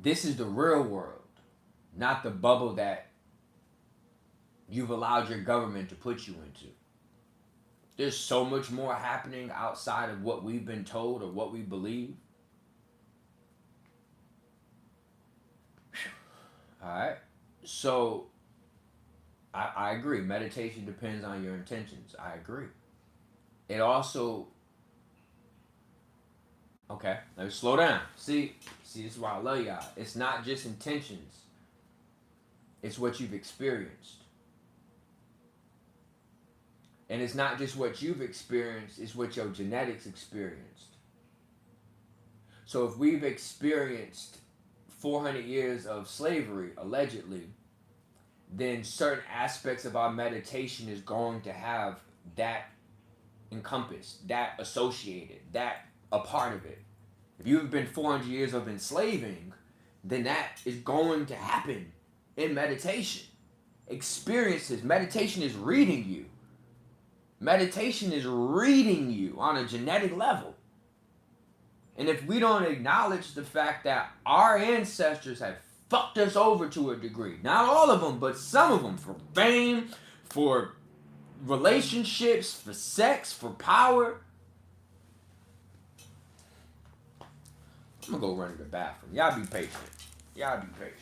the real world, not the bubble that you've allowed your government to put you into. There's so much more happening outside of what we've been told or what we believe. Alright, so I agree. Meditation depends on your intentions. I agree. It also... Okay, let me slow down. See, this is why I love y'all. It's not just intentions. It's what you've experienced. And it's not just what you've experienced, it's what your genetics experienced. So if we've experienced 400 years of slavery, allegedly, then certain aspects of our meditation is going to have that encompassed, that associated, that a part of it. If you've been 400 years of enslaving, then that is going to happen in meditation. Experiences. Meditation is reading you. Meditation is reading you on a genetic level. And if we don't acknowledge the fact that our ancestors have fucked us over to a degree, not all of them, but some of them, for fame, for relationships, for sex, for power, I'm gonna go run to the bathroom. Y'all be patient. Y'all be patient.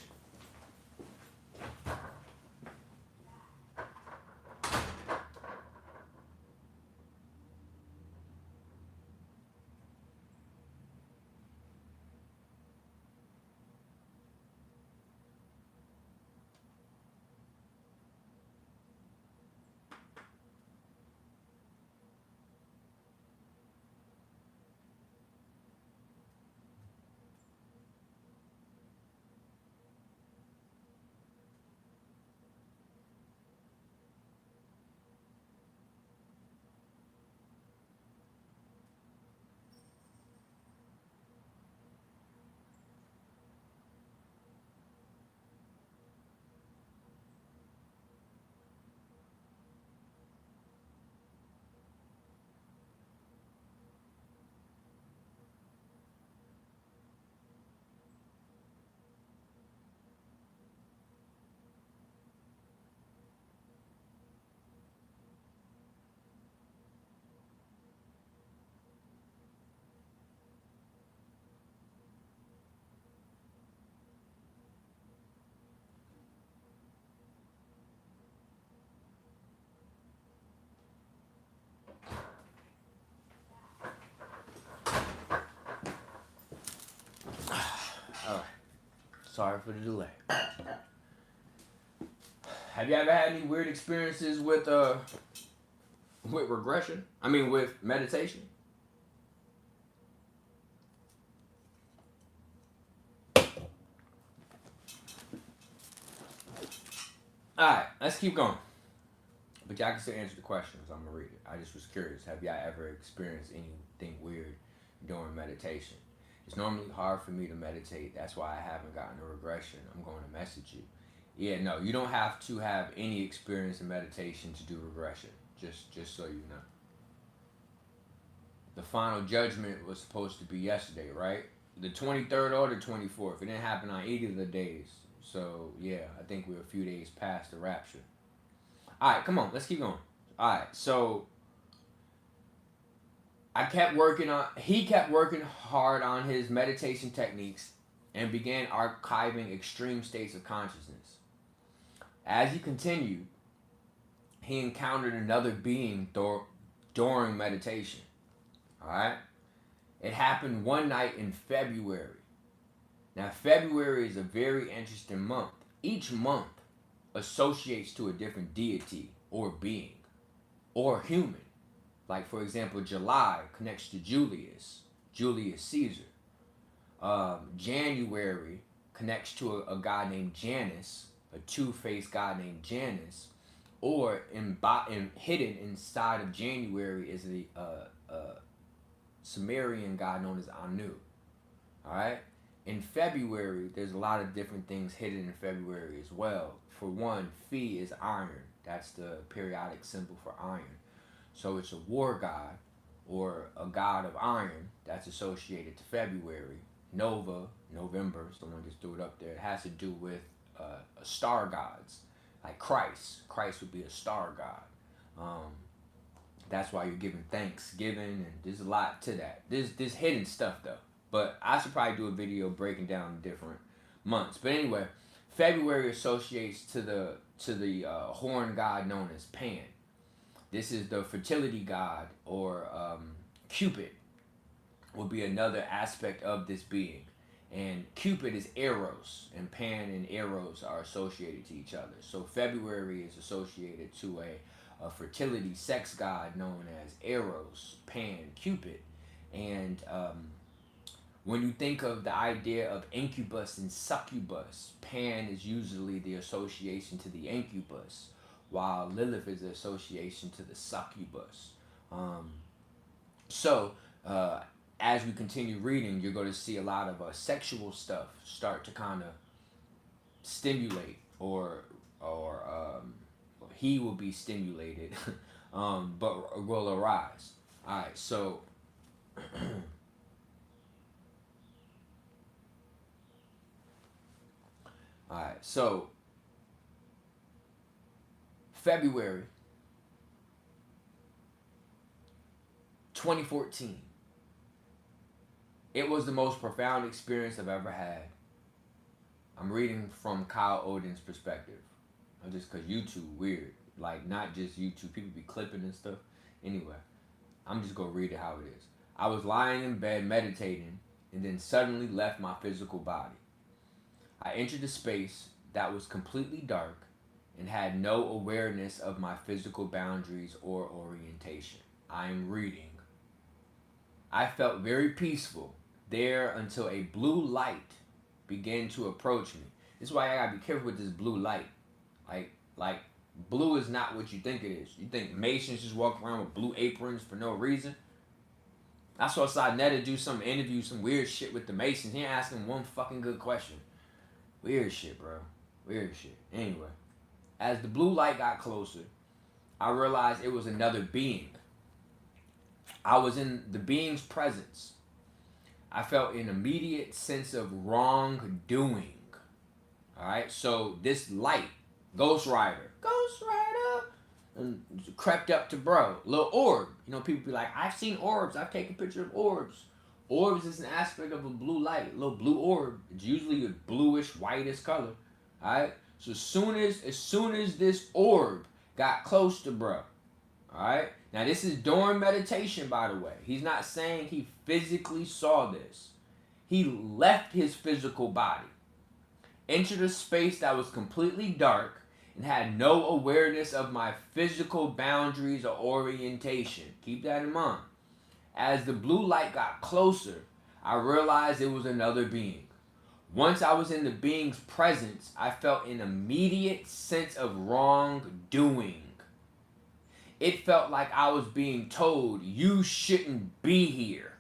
Alright. Sorry for the delay. Have you ever had any weird experiences with regression? I mean with meditation? Alright, let's keep going. But y'all can still answer the questions. I'm gonna read it. I just was curious. Have y'all ever experienced anything weird during meditation? It's normally hard for me to meditate. That's why I haven't gotten a regression. I'm going to message you. Yeah, no, you don't have to have any experience in meditation to do regression. Just so you know. The final judgment was supposed to be yesterday, right? The 23rd or the 24th. It didn't happen on either of the days. So, yeah, I think we're a few days past the rapture. Alright, come on, let's keep going. Alright, so he kept working hard on his meditation techniques and began archiving extreme states of consciousness. As he continued, he encountered another being during meditation. Alright? It happened one night in February. Now, February is a very interesting month. Each month associates to a different deity or being or human. Like, for example, July connects to Julius Caesar. January connects to a god named Janus, a two-faced god named Janus, or hidden inside of January is the Sumerian god known as Anu. All right. In February, there's a lot of different things hidden in February as well. For one, Phi is iron. That's the periodic symbol for iron. So it's a war god or a god of iron that's associated to February. Nova, November, someone just threw it up there. It has to do with star gods, like Christ. Christ would be a star god. That's why you're giving Thanksgiving, and there's a lot to that. There's hidden stuff though, but I should probably do a video breaking down the different months. But anyway, February associates to the horn god known as Pan. This is the fertility god, or Cupid would be another aspect of this being. And Cupid is Eros, and Pan and Eros are associated to each other. So February is associated to a fertility sex god known as Eros, Pan, Cupid. And when you think of the idea of incubus and succubus, Pan is usually the association to the incubus, while Lilith is the association to the succubus. As we continue reading, you're going to see a lot of sexual stuff start to kind of stimulate, or he will be stimulated, but will arise. All right, so February 2014. It was the most profound experience I've ever had. I'm reading from Kyle Odin's perspective. Just because YouTube weird. Like, not just YouTube. People be clipping and stuff. Anyway, I'm just going to read it how it is. I was lying in bed meditating and then suddenly left my physical body. I entered a space that was completely dark and had no awareness of my physical boundaries or orientation. I am reading. I felt very peaceful there until a blue light began to approach me. This is why I gotta be careful with this blue light. Like blue is not what you think it is. You think Masons just walk around with blue aprons for no reason? I saw Netta do some interview, some weird shit with the Masons. He ain't asking one fucking good question. Weird shit, bro. Weird shit. Anyway, as the blue light got closer, I realized it was another being. I was in the being's presence. I felt an immediate sense of wrongdoing. Alright, so this light, Ghost Rider, and crept up to bro. Little orb. You know, people be like, I've seen orbs. I've taken pictures of orbs. Orbs is an aspect of a blue light. A little blue orb. It's usually a bluish, whitish color. Alright? So as soon as this orb got close to bro. Alright? Now this is during meditation, by the way. He's not saying he physically saw this. He left his physical body. Entered a space that was completely dark and had no awareness of my physical boundaries or orientation. Keep that in mind. As the blue light got closer, I realized it was another being. Once I was in the being's presence, I felt an immediate sense of wrongdoing. It felt like I was being told, you shouldn't be here.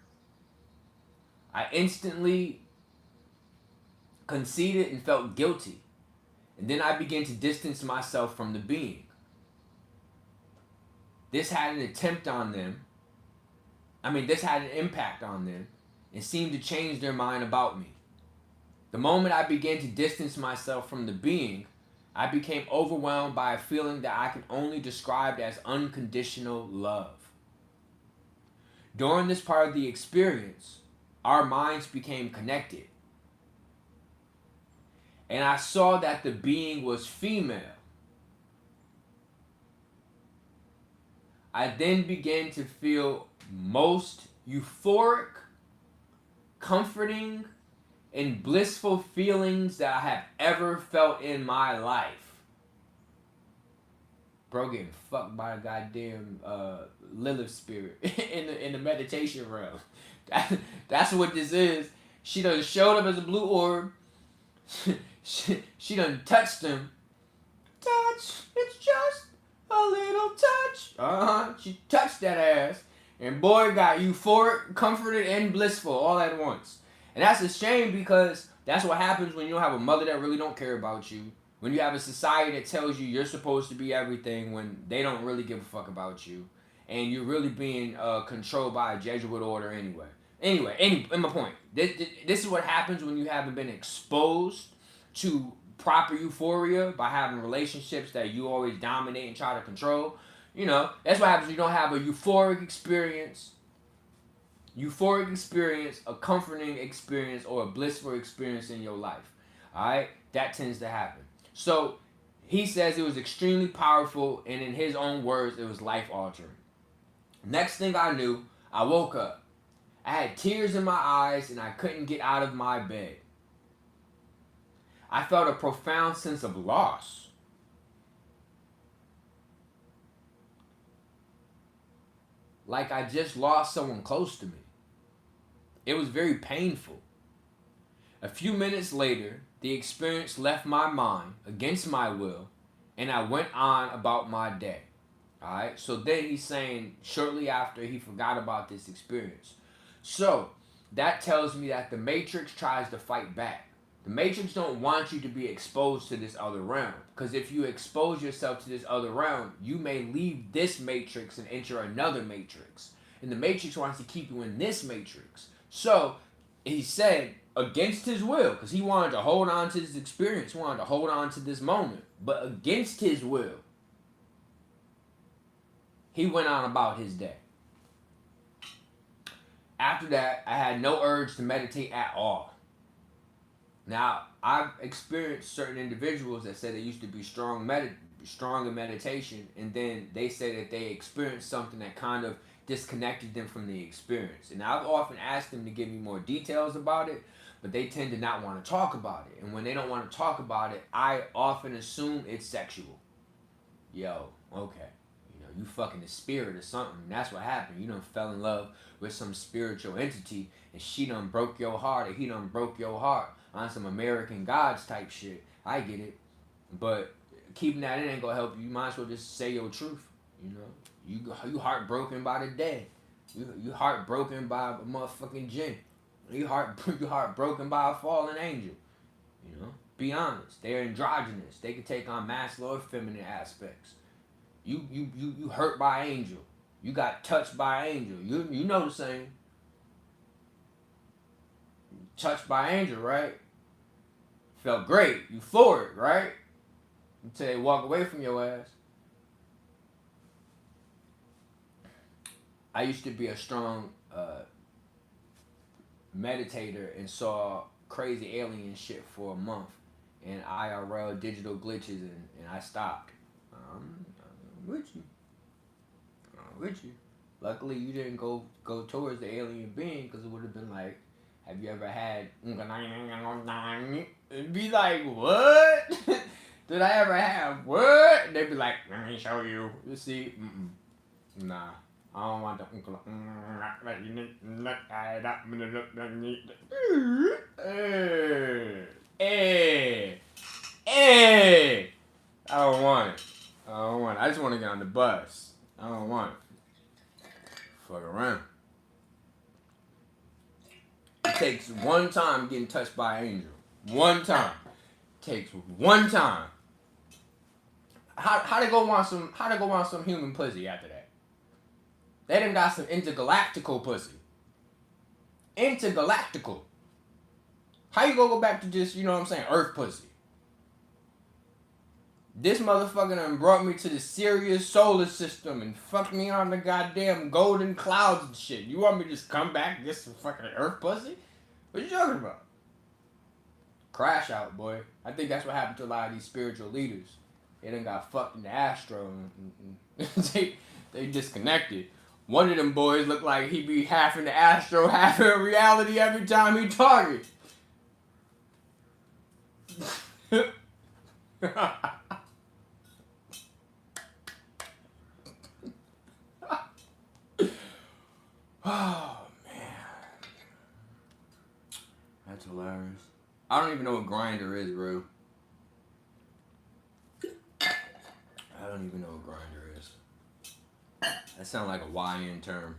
I instantly conceded and felt guilty. And then I began to distance myself from the being. This had an impact on them and seemed to change their mind about me. The moment I began to distance myself from the being, I became overwhelmed by a feeling that I could only describe as unconditional love. During this part of the experience, our minds became connected. And I saw that the being was female. I then began to feel most euphoric, comforting, and blissful feelings that I have ever felt in my life. Bro getting fucked by a goddamn Lilith spirit in the meditation realm. That's what this is. She done showed up as a blue orb. She done touched him. Touch, it's just a little touch. She touched that ass. And boy got euphoric, comforted, and blissful all at once. And that's a shame because that's what happens when you don't have a mother that really don't care about you. When you have a society that tells you you're supposed to be everything when they don't really give a fuck about you. And you're really being controlled by a Jesuit order anyway. Anyway, my point. This is what happens when you haven't been exposed to proper euphoria by having relationships that you always dominate and try to control. You know, that's what happens when you don't have a euphoric experience, a comforting experience, or a blissful experience in your life. Alright? That tends to happen. So, he says it was extremely powerful, and in his own words, it was life-altering. Next thing I knew, I woke up. I had tears in my eyes, and I couldn't get out of my bed. I felt a profound sense of loss. Like I just lost someone close to me. It was very painful. A few minutes later, the experience left my mind against my will, and I went on about my day. Alright, so then he's saying shortly after he forgot about this experience. So, that tells me that the Matrix tries to fight back. The Matrix don't want you to be exposed to this other realm. Because if you expose yourself to this other realm, you may leave this Matrix and enter another Matrix. And the Matrix wants to keep you in this Matrix. So, he said, against his will, because he wanted to hold on to this experience, he wanted to hold on to this moment. But against his will, he went on about his day. After that, I had no urge to meditate at all. Now, I've experienced certain individuals that said they used to be strong in meditation, and then they say that they experienced something that kind of disconnected them from the experience. And I've often asked them to give me more details about it, but they tend to not want to talk about it. And when they don't want to talk about it, I often assume it's sexual. Yo, okay. You fucking the spirit or something. That's what happened. You done fell in love with some spiritual entity, and she done broke your heart, or he done broke your heart on some American Gods type shit. I get it. But keeping that in ain't gonna help you. You might as well just say your truth. You heartbroken by the dead. You heartbroken by a motherfucking jinn. You heartbroken by a fallen angel. Be honest. They're androgynous. They can take on masculine or feminine aspects. You hurt by an angel. You got touched by an angel. You know the same. Touched by an angel, right? Felt great. Euphoric, right? Until they walk away from your ass. I used to be a strong meditator and saw crazy alien shit for a month and IRL digital glitches, and I stopped. I'm with you. Luckily, you didn't go towards the alien being, because it would have been like, have you ever had... It'd be like, what? Did I ever have what? And they'd be like, let me show you. You see? Nah. I don't want the... Hey. I don't want it. I just want to get on the bus. I don't want it. Fuck around. It takes one time getting touched by an angel. One time. Takes one time. How they go want some human pussy after that? They done got some intergalactical pussy. Intergalactical. How you gonna go back to just, Earth pussy? This motherfucker done brought me to the Sirius solar system and fucked me on the goddamn golden clouds and shit. You want me to just come back and get some fucking Earth pussy? What you talking about? Crash out, boy. I think that's what happened to a lot of these spiritual leaders. They done got fucked in the astro and they disconnected. One of them boys looked like he be half in the astro, half in reality every time he target. Oh, man. That's hilarious. I don't even know what grinder is, bro. I don't even know what grinder is. That sounds like a YN term.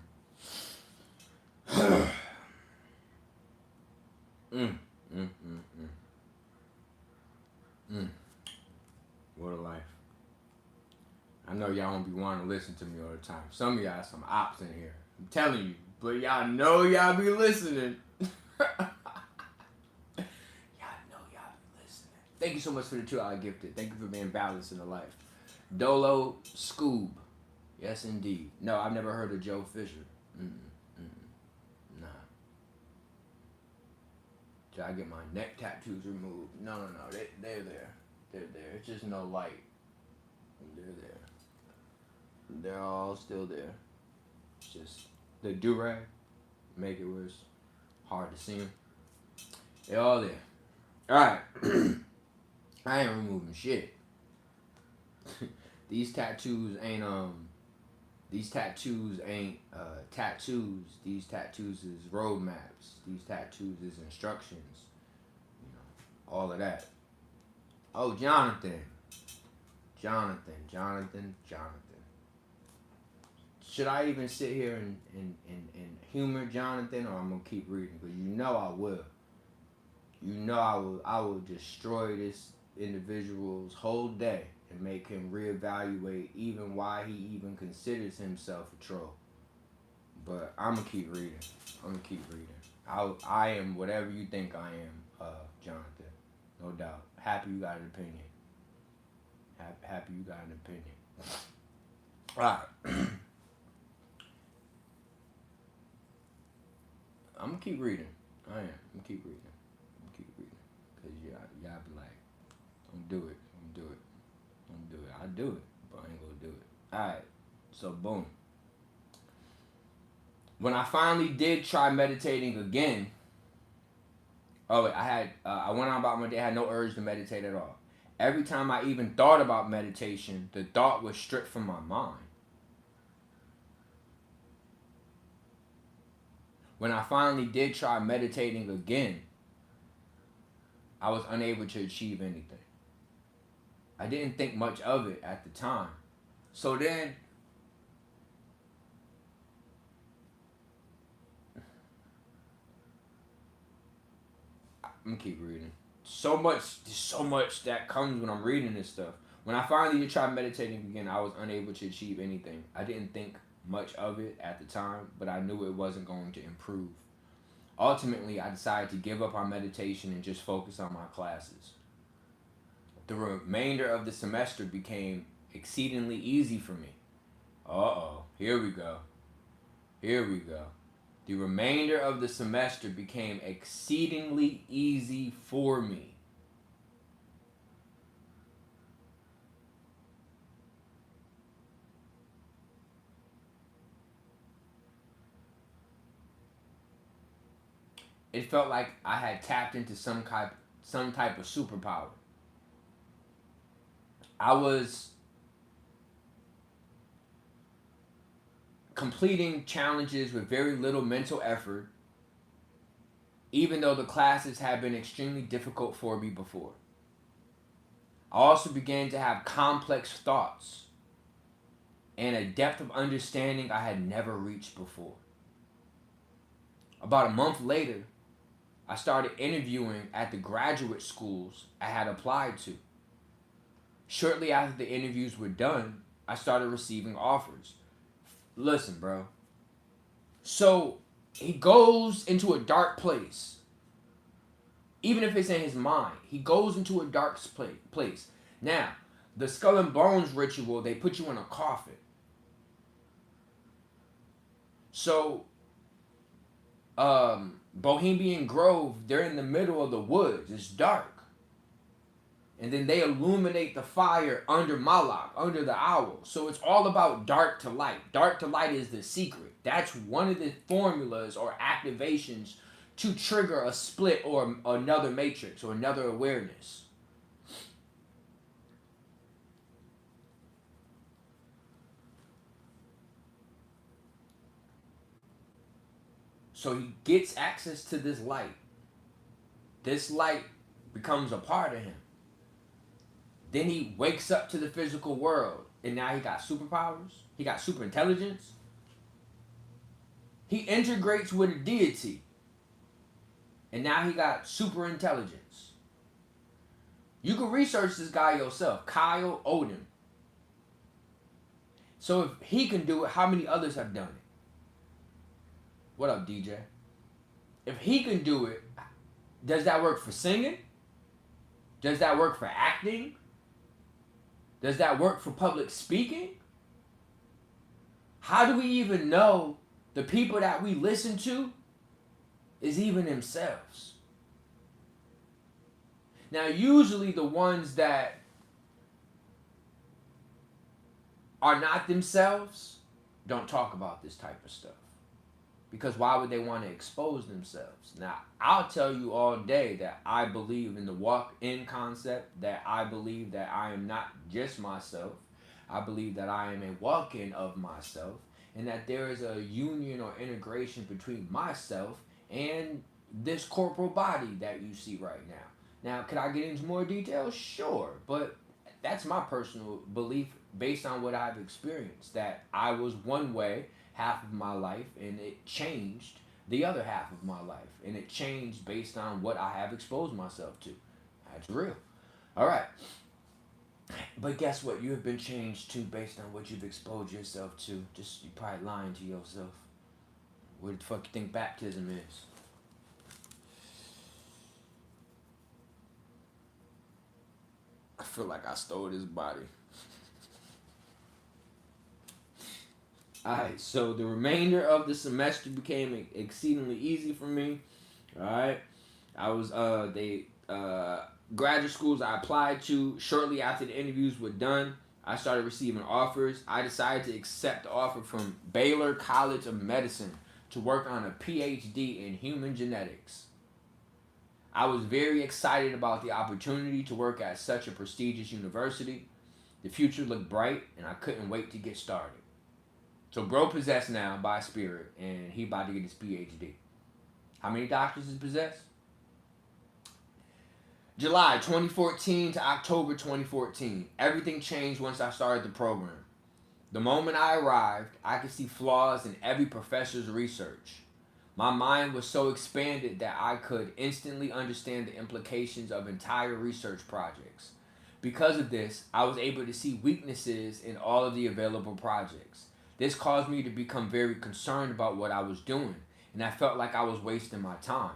What a life. I know y'all don't be wanting to listen to me all the time. Some of y'all some ops in here. I'm telling you. But y'all know y'all be listening. Thank you so much for the $2 gifted. Thank you for being balanced in the life. Dolo Scoob. Yes, indeed. No, I've never heard of Joe Fisher. Nah. Should I get my neck tattoos removed? No. They're there. They're there. It's just no light. They're there. They're all still there. It's just the do-rag. Make it where it's hard to see them. They're all there. Alright. I ain't removing shit. These tattoos ain't tattoos. These tattoos is roadmaps. These tattoos is instructions. All of that. Oh, Jonathan. Should I even sit here and humor Jonathan, or I'm gonna keep reading? Because I will. I will destroy this individual's whole day and make him reevaluate even why he even considers himself a troll. But I'm gonna keep reading. I am whatever you think I am, Jonathan. No doubt. Happy you got an opinion. Happy you got an opinion. Alright. I'm gonna keep reading. I am. I'm gonna keep reading. I'm gonna keep reading. Cause y'all be like, don't do it. Don't do it. Don't do it. I do it, but I ain't gonna do it. All right. So boom. When I finally did try meditating again, I went on about my day. I had no urge to meditate at all. Every time I even thought about meditation, the thought was stripped from my mind. When I finally did try meditating again, I was unable to achieve anything. I didn't think much of it at the time. So then, I'm gonna keep reading. There's so much that comes when I'm reading this stuff. When I finally did try meditating again, I was unable to achieve anything. I didn't think much of it at the time, but I knew it wasn't going to improve. Ultimately, I decided to give up on meditation and just focus on my classes. The remainder of the semester became exceedingly easy for me. Uh-oh, here we go. Here we go. The remainder of the semester became exceedingly easy for me. It felt like I had tapped into some type of superpower. I was completing challenges with very little mental effort, even though the classes had been extremely difficult for me before. I also began to have complex thoughts and a depth of understanding I had never reached before. About a month later, I started interviewing at the graduate schools I had applied to. Shortly after the interviews were done, I started receiving offers. Listen, bro. So he goes into a dark place. Even if it's in his mind, he goes into a dark place. Now, the skull and bones ritual, they put you in a coffin. So, Bohemian Grove, they're in the middle of the woods. It's dark. And then they illuminate the fire under Malak, under the owl. So it's all about dark to light. Dark to light is the secret. That's one of the formulas or activations to trigger a split or another matrix or another awareness. So he gets access to this light. This light becomes a part of him. Then he wakes up to the physical world. And now he got superpowers. He got super intelligence. He integrates with a deity. And now he got super intelligence. You can research this guy yourself. Kyle Odin. So if he can do it, how many others have done it? What up, DJ? If he can do it, does that work for singing? Does that work for acting? Does that work for public speaking? How do we even know the people that we listen to is even themselves? Now, usually the ones that are not themselves don't talk about this type of stuff. Because why would they want to expose themselves? Now, I'll tell you all day that I believe in the walk-in concept, that I believe that I am not just myself. I believe that I am a walk-in of myself, and that there is a union or integration between myself and this corporal body that you see right now. Now, could I get into more details? Sure, but that's my personal belief based on what I've experienced, that I was one way half of my life, and it changed the other half of my life, and it changed based on what I have exposed myself to. That's real. All right. But guess what? You have been changed too based on what you've exposed yourself to. Just, you're probably lying to yourself. What the fuck you think baptism is? I feel like I stole this body. Alright, so the remainder of the semester became exceedingly easy for me. Alright. I was graduate schools I applied to shortly after the interviews were done. I started receiving offers. I decided to accept the offer from Baylor College of Medicine to work on a PhD in human genetics. I was very excited about the opportunity to work at such a prestigious university. The future looked bright, and I couldn't wait to get started. So, bro possessed now by spirit, and he about to get his PhD. How many doctors is possessed? July 2014 to October 2014. Everything changed once I started the program. The moment I arrived, I could see flaws in every professor's research. My mind was so expanded that I could instantly understand the implications of entire research projects. Because of this, I was able to see weaknesses in all of the available projects. This caused me to become very concerned about what I was doing, and I felt like I was wasting my time.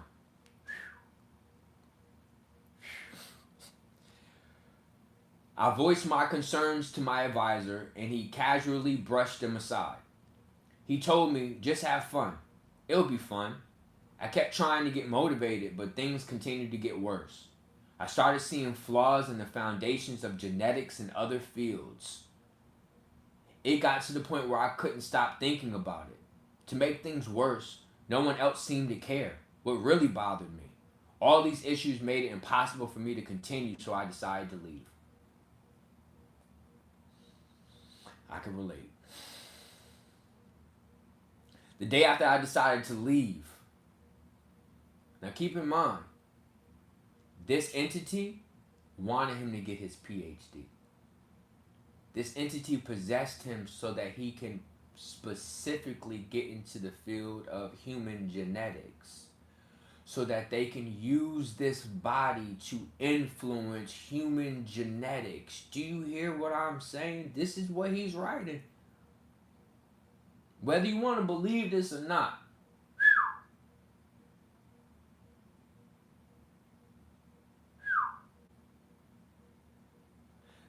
I voiced my concerns to my advisor, and he casually brushed them aside. He told me, just have fun. It'll be fun. I kept trying to get motivated, but things continued to get worse. I started seeing flaws in the foundations of genetics and other fields. It got to the point where I couldn't stop thinking about it. To make things worse, no one else seemed to care. What really bothered me. All these issues made it impossible for me to continue, so I decided to leave. I can relate. The day after I decided to leave, now keep in mind, this entity wanted him to get his PhD. This entity possessed him so that he can specifically get into the field of human genetics, so that they can use this body to influence human genetics. Do you hear what I'm saying? This is what he's writing. Whether you want to believe this or not.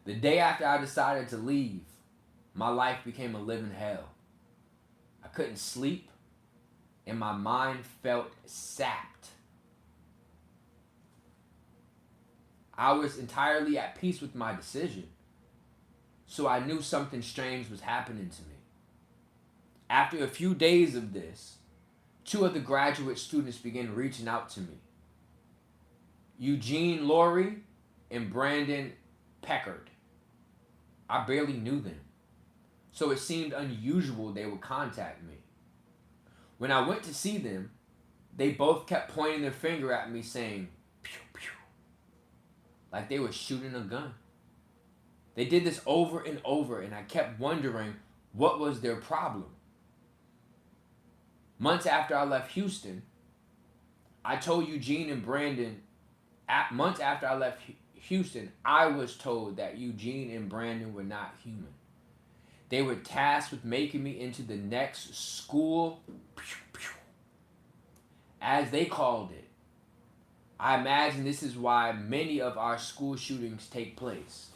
The day after I decided to leave, my life became a living hell. I couldn't sleep, and my mind felt sapped. I was entirely at peace with my decision, so I knew something strange was happening to me. After a few days of this, 2 of the graduate students began reaching out to me. Eugene Laurie and Brandon Peckard. I barely knew them, so it seemed unusual they would contact me. When I went to see them, they both kept pointing their finger at me saying, pew, pew, like they were shooting a gun. They did this over and over, and I kept wondering what was their problem. Months after I left Houston, I told Eugene and Brandon, months after I left Houston, I was told that Eugene and Brandon were not human. They were tasked with making me into the next school, as they called it. I imagine this is why many of our school shootings take place.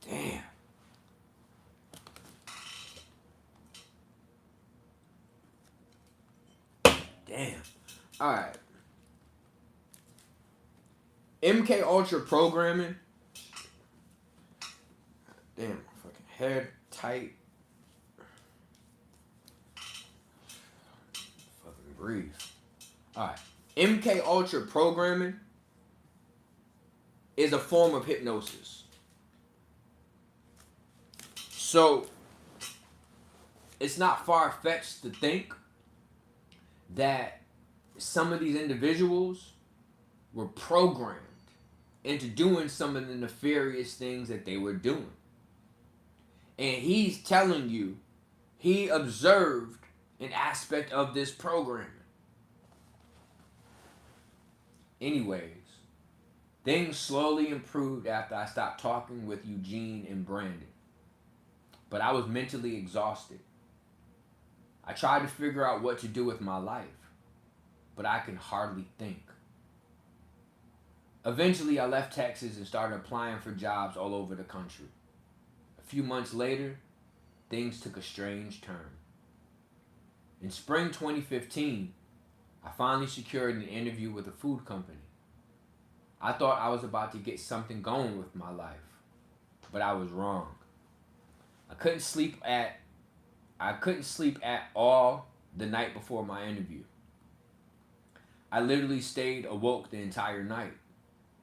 Damn. Damn. Alright. MK Ultra programming. Damn, fucking head tight. Fucking breathe. Alright. MK Ultra programming is a form of hypnosis. So, it's not far-fetched to think that some of these individuals were programmed into doing some of the nefarious things that they were doing. And he's telling you he observed an aspect of this programming. Anyways, things slowly improved after I stopped talking with Eugene and Brandon. But I was mentally exhausted. I tried to figure out what to do with my life, but I can hardly think. Eventually, I left Texas and started applying for jobs all over the country. A few months later, things took a strange turn. In spring 2015, I finally secured an interview with a food company. I thought I was about to get something going with my life, but I was wrong. I couldn't sleep at all the night before my interview. I literally stayed awoke the entire night,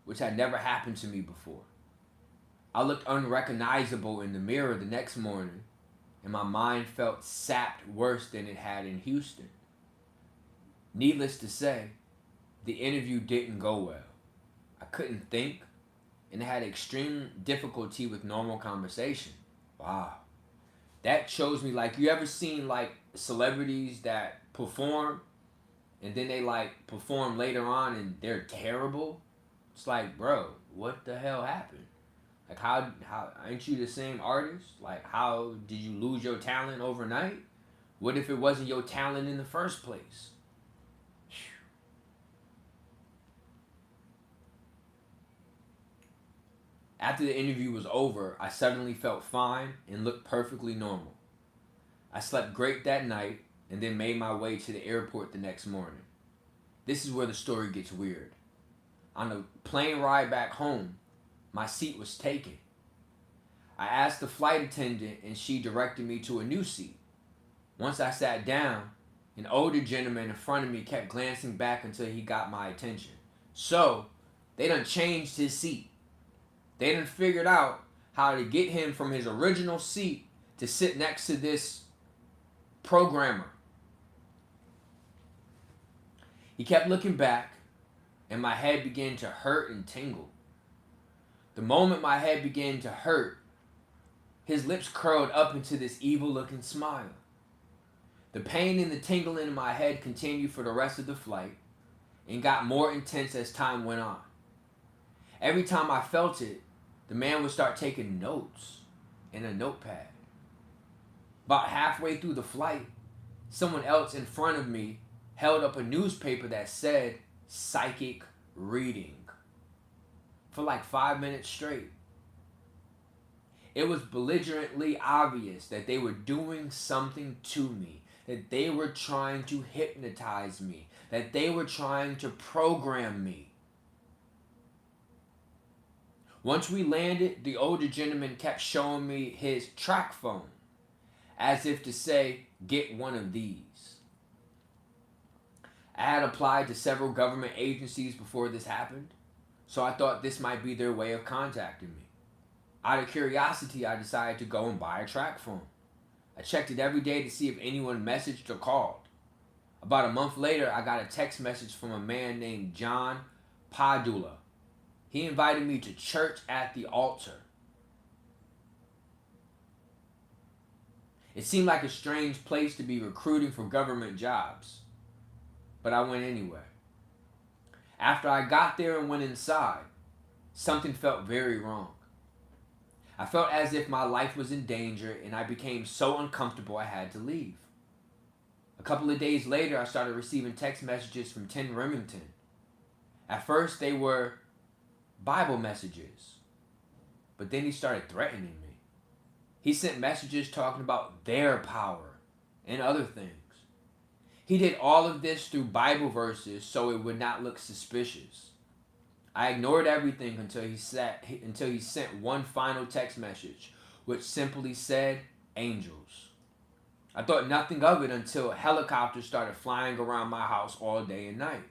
which had never happened to me before. I looked unrecognizable in the mirror the next morning, and my mind felt sapped worse than it had in Houston. Needless to say, the interview didn't go well. I couldn't think, and had extreme difficulty with normal conversation. Wow. That shows me, like, you ever seen like celebrities that perform and then they like perform later on and they're terrible? It's like, bro, what the hell happened? Like, how ain't you the same artist? Like, how did you lose your talent overnight? What if it wasn't your talent in the first place? After the interview was over, I suddenly felt fine and looked perfectly normal. I slept great that night and then made my way to the airport the next morning. This is where the story gets weird. On the plane ride back home, my seat was taken. I asked the flight attendant and she directed me to a new seat. Once I sat down, an older gentleman in front of me kept glancing back until he got my attention. So, they done changed his seat. They done figured out how to get him from his original seat to sit next to this programmer. He kept looking back, and my head began to hurt and tingle. The moment my head began to hurt, his lips curled up into this evil-looking smile. The pain and the tingling in my head continued for the rest of the flight and got more intense as time went on. Every time I felt it, the man would start taking notes in a notepad. About halfway through the flight, someone else in front of me held up a newspaper that said psychic reading for like 5 minutes straight. It was belligerently obvious that they were doing something to me, that they were trying to hypnotize me, that they were trying to program me. Once we landed, the older gentleman kept showing me his track phone, as if to say, get one of these. I had applied to several government agencies before this happened, so I thought this might be their way of contacting me. Out of curiosity, I decided to go and buy a track phone. I checked it every day to see if anyone messaged or called. About a month later, I got a text message from a man named John Padula. He invited me to church at the altar. It seemed like a strange place to be recruiting for government jobs, but I went anyway. After I got there and went inside, something felt very wrong. I felt as if my life was in danger, and I became so uncomfortable I had to leave. A couple of days later, I started receiving text messages from Tim Remington. At first, they were Bible messages, but then he started threatening me. He sent messages talking about their power and other things. He did all of this through Bible verses so it would not look suspicious. I ignored everything until he sent one final text message, which simply said, angels. I thought nothing of it until helicopters started flying around my house all day and night.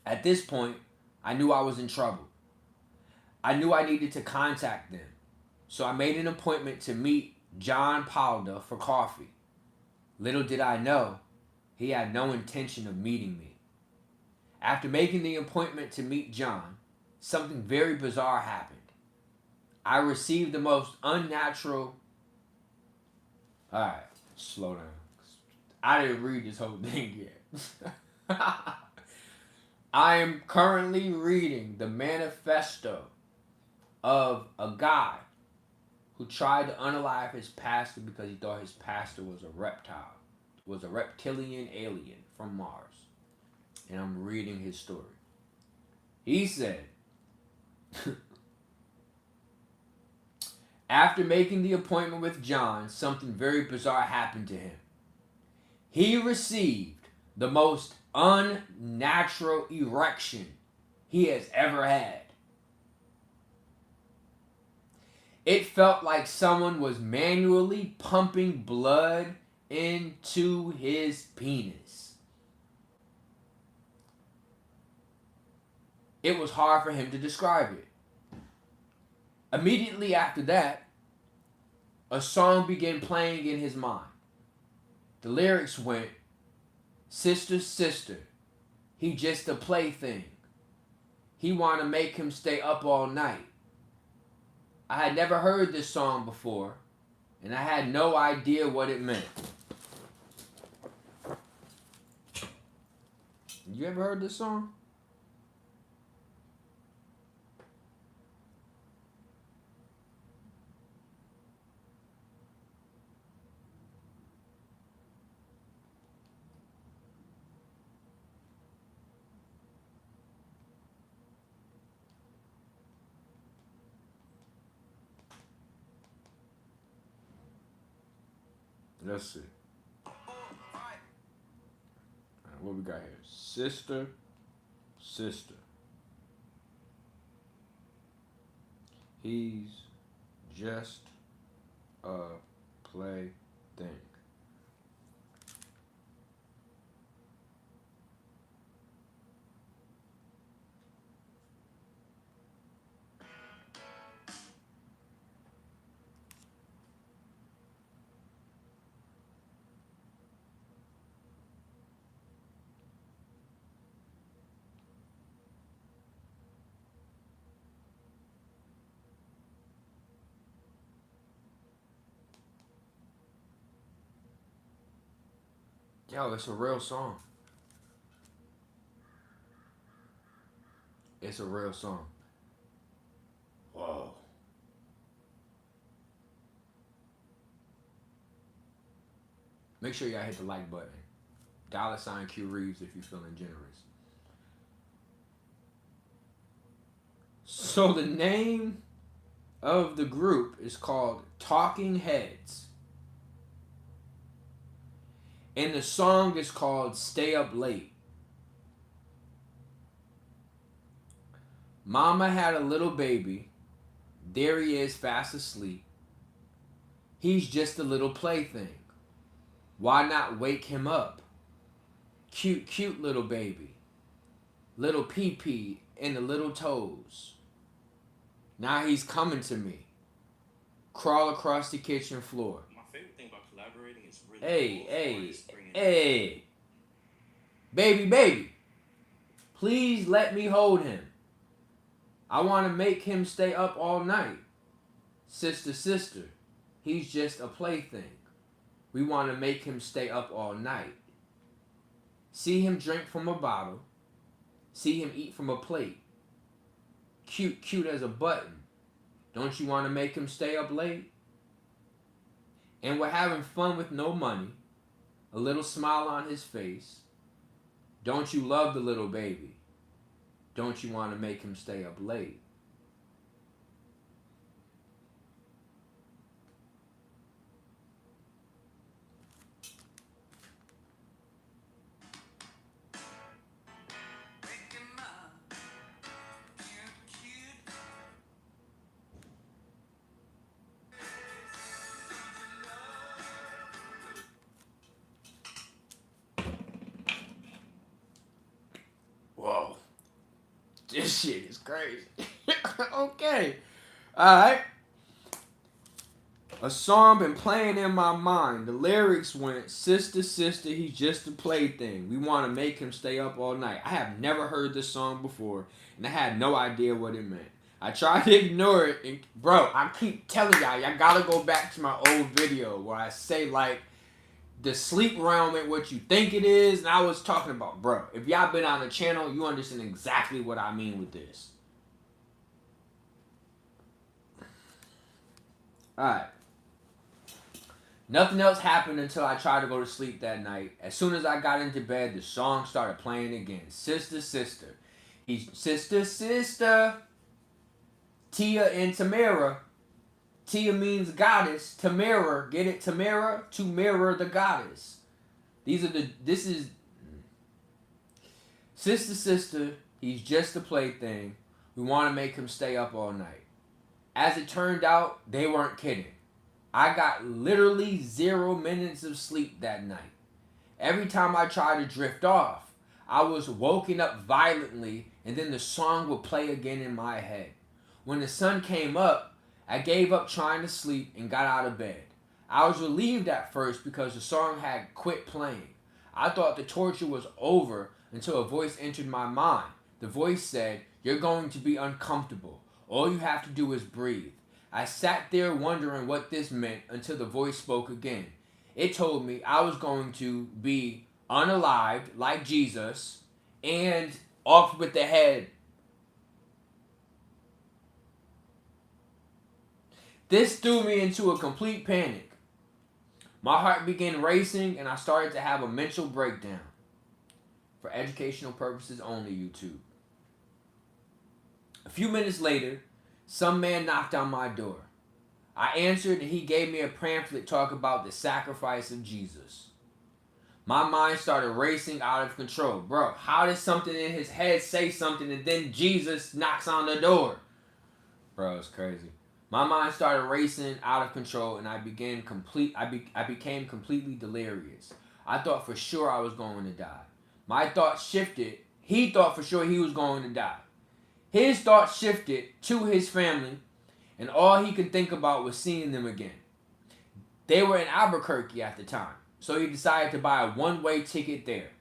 At this point, I knew I was in trouble. I knew I needed to contact them. So I made an appointment to meet John Palda for coffee. Little did I know, he had no intention of meeting me. After making the appointment to meet John, something very bizarre happened. I received the most unnatural... Alright, slow down. I didn't read this whole thing yet. I am currently reading the manifesto of a guy who tried to unalive his pastor because he thought his pastor was a reptile, was a reptilian alien from Mars. And I'm reading his story. He said, after making the appointment with John, something very bizarre happened to him. He received the most unnatural erection he has ever had. It felt like someone was manually pumping blood into his penis. It was hard for him to describe it. Immediately after that, a song began playing in his mind. The lyrics went, "Sister, sister, he just a plaything. He wanna make him stay up all night." I had never heard this song before, and I had no idea what it meant. You ever heard this song? Let's see. What we got here? Sister, sister. He's just a plaything. Yo, it's a real song. It's a real song. Whoa. Make sure y'all hit the like button. $ CueReaves if you're feeling generous. So the name of the group is called Talking Heads. And the song is called Stay Up Late. Mama had a little baby. There he is, fast asleep. He's just a little plaything. Why not wake him up? Cute, cute little baby. Little pee-pee and the little toes. Now he's coming to me. Crawl across the kitchen floor. My favorite thing about collaborating is really Hey. Baby. Please let me hold him. I want to make him stay up all night. Sister, he's just a plaything. We want to make him stay up all night. See him drink from a bottle. See him eat from a plate. Cute as a button. Don't you want to make him stay up late? And we're having fun with no money. A little smile on his face. Don't you love the little baby? Don't you want to make him stay up late? Whoa. This shit is crazy. Okay. Alright. A song been playing in my mind. The lyrics went, sister, he's just a plaything. We want to make him stay up all night. I have never heard this song before, and I had no idea what it meant. I tried to ignore it, and bro, I keep telling y'all gotta go back to my old video where I say, like, the sleep realm ain't what you think it is, and I was talking about, bro, if y'all been on the channel, you understand exactly what I mean with this. Alright. Nothing else happened until I tried to go to sleep that night. As soon as I got into bed, the song started playing again. Sister, He's sister. Tia and Tamara. Tia means goddess. Tamara, get it? Tamara, to mirror the goddess. This is sister. He's just a plaything. We want to make him stay up all night. As it turned out, they weren't kidding. I got literally 0 minutes of sleep that night. Every time I tried to drift off, I was woken up violently, and then the song would play again in my head. When the sun came up, I gave up trying to sleep and got out of bed. I was relieved at first because the song had quit playing. I thought the torture was over until a voice entered my mind. The voice said, "You're going to be uncomfortable. All you have to do is breathe." I sat there wondering what this meant until the voice spoke again. It told me I was going to be unalived like Jesus and off with the head. This threw me into a complete panic. My heart began racing and I started to have a mental breakdown. For educational purposes only, YouTube. A few minutes later, some man knocked on my door. I answered and he gave me a pamphlet talking about the sacrifice of Jesus. My mind started racing out of control. Bro, how did something in his head say something and then Jesus knocks on the door? Bro, it's crazy. My mind started racing out of control and I became completely delirious. I thought for sure I was going to die. My thoughts shifted. He thought for sure he was going to die. His thoughts shifted to his family, and all he could think about was seeing them again. They were in Albuquerque at the time, so he decided to buy a one-way ticket there.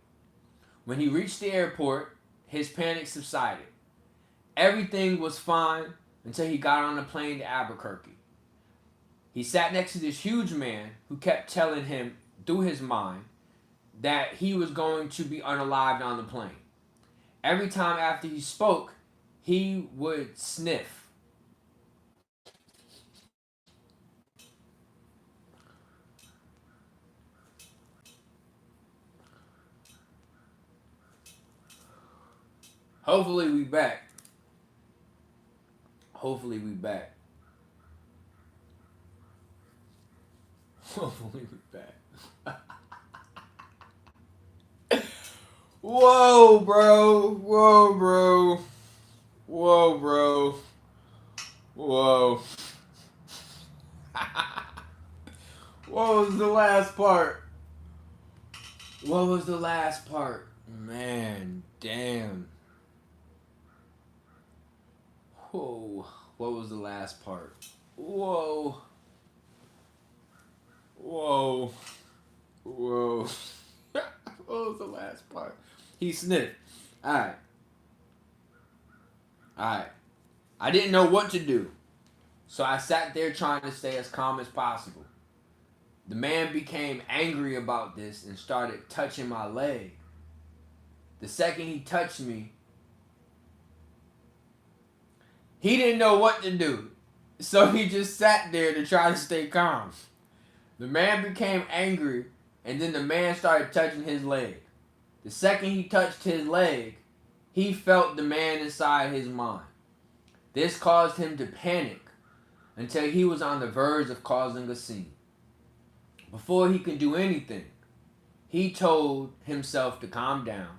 When he reached the airport, his panic subsided. Everything was fine until he got on a plane to Albuquerque. He sat next to this huge man who kept telling him through his mind that he was going to be unalived on the plane. Every time after he spoke, he would sniff. Hopefully we back. Hopefully we back. Hopefully we back. Whoa, bro. Whoa, bro. Whoa, bro. Whoa. What was the last part? What was the last part? Man, damn. Whoa. What was the last part? Whoa. Whoa. Whoa. What was the last part? He sniffed. Alright. I didn't know what to do. So I sat there trying to stay as calm as possible. The man became angry about this and started touching my leg. The second he touched me, he didn't know what to do. So he just sat there to try to stay calm. The man became angry and then the man started touching his leg. The second he touched his leg, he felt the man inside his mind. This caused him to panic until he was on the verge of causing a scene. Before he could do anything, he told himself to calm down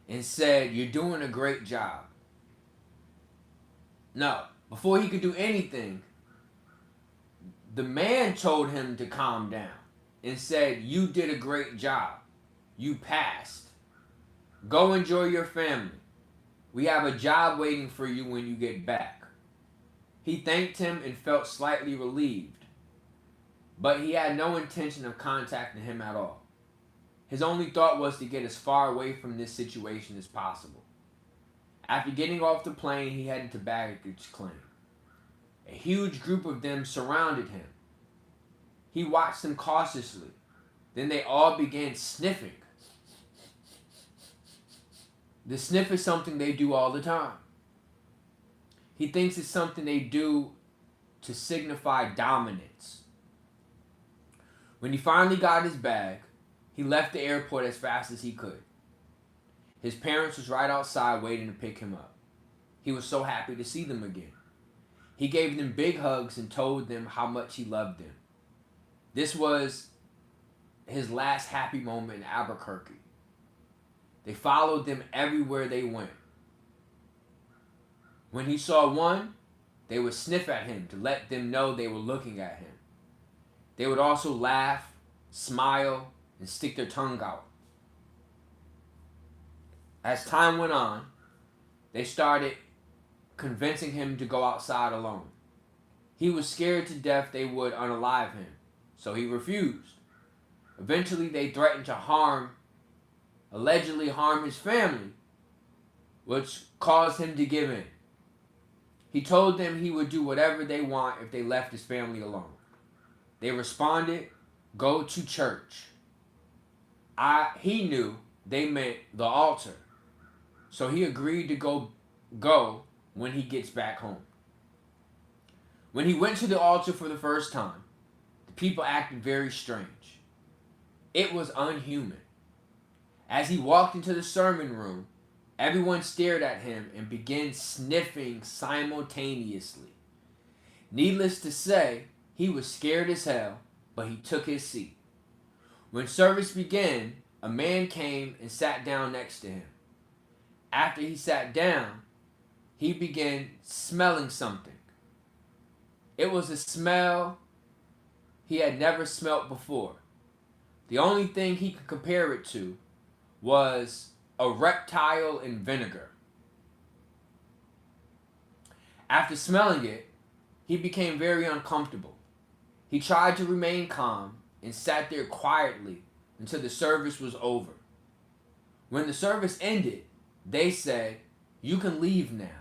and said, "You're doing a great job." No, before he could do anything, the man told him to calm down and said, "You did a great job. You passed. Go enjoy your family. We have a job waiting for you when you get back." He thanked him and felt slightly relieved, but he had no intention of contacting him at all. His only thought was to get as far away from this situation as possible. After getting off the plane, he headed to baggage claim. A huge group of them surrounded him. He watched them cautiously. Then they all began sniffing. The sniff is something they do all the time. He thinks it's something they do to signify dominance. When he finally got his bag, he left the airport as fast as he could. His parents was right outside waiting to pick him up. He was so happy to see them again. He gave them big hugs and told them how much he loved them. This was his last happy moment in Albuquerque. They followed them everywhere they went. When he saw one, they would sniff at him to let them know they were looking at him. They would also laugh, smile, and stick their tongue out. As time went on, they started convincing him to go outside alone. He was scared to death they would unalive him, so he refused. Eventually, they threatened to allegedly harm his family, which caused him to give in. He told them he would do whatever they want if they left his family alone. They responded, "Go to church." He knew they meant the altar, so he agreed to go when he gets back home. When he went to the altar for the first time, the people acted very strange. It was unhuman. As he walked into the sermon room, everyone stared at him and began sniffing simultaneously. Needless to say, he was scared as hell, but he took his seat. When service began, a man came and sat down next to him. After he sat down, he began smelling something. It was a smell he had never smelt before. The only thing he could compare it to was a reptile in vinegar. After smelling it, he became very uncomfortable. He tried to remain calm and sat there quietly until the service was over. When the service ended, they said, "You can leave now."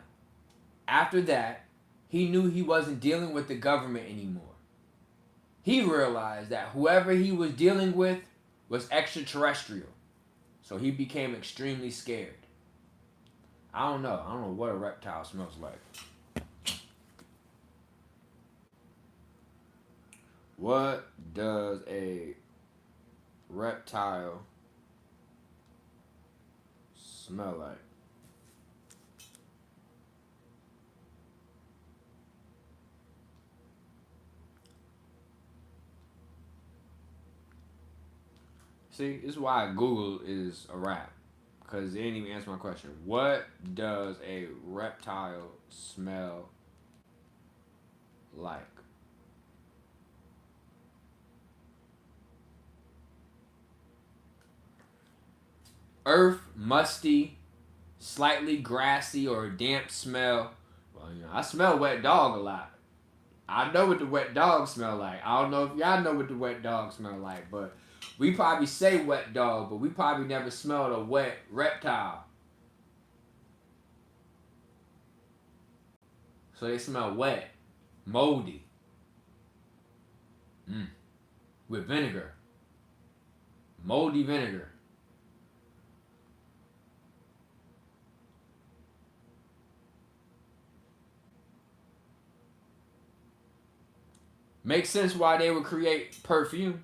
After that, he knew he wasn't dealing with the government anymore. He realized that whoever he was dealing with was extraterrestrial, so he became extremely scared. I don't know what a reptile smells like. What does a reptile smell like? See, this is why Google is a wrap. Because they didn't even answer my question. What does a reptile smell like? Earth, musty, slightly grassy or damp smell. Well, I smell wet dog a lot. I know what the wet dog smell like. I don't know if y'all know what the wet dog smell like, but we probably say wet dog, but we probably never smelled a wet reptile. So they smell wet, moldy, with vinegar, moldy vinegar. Makes sense why they would create perfume.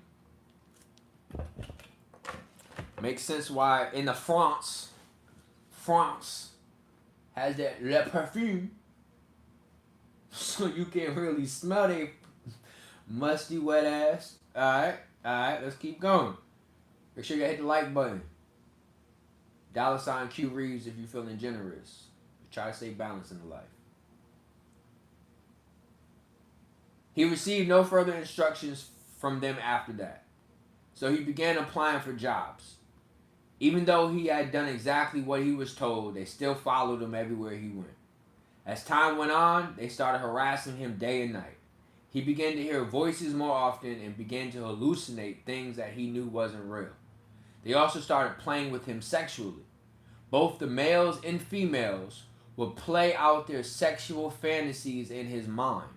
Makes sense why in the France has that le perfume, so you can really smell they musty wet ass. All right, let's keep going. Make sure you hit the like button. $ CueReaves if you're feeling generous. Try to stay balanced in the life. He received no further instructions from them after that, so he began applying for jobs. Even though he had done exactly what he was told, they still followed him everywhere he went. As time went on, they started harassing him day and night. He began to hear voices more often and began to hallucinate things that he knew wasn't real. They also started playing with him sexually. Both the males and females would play out their sexual fantasies in his mind.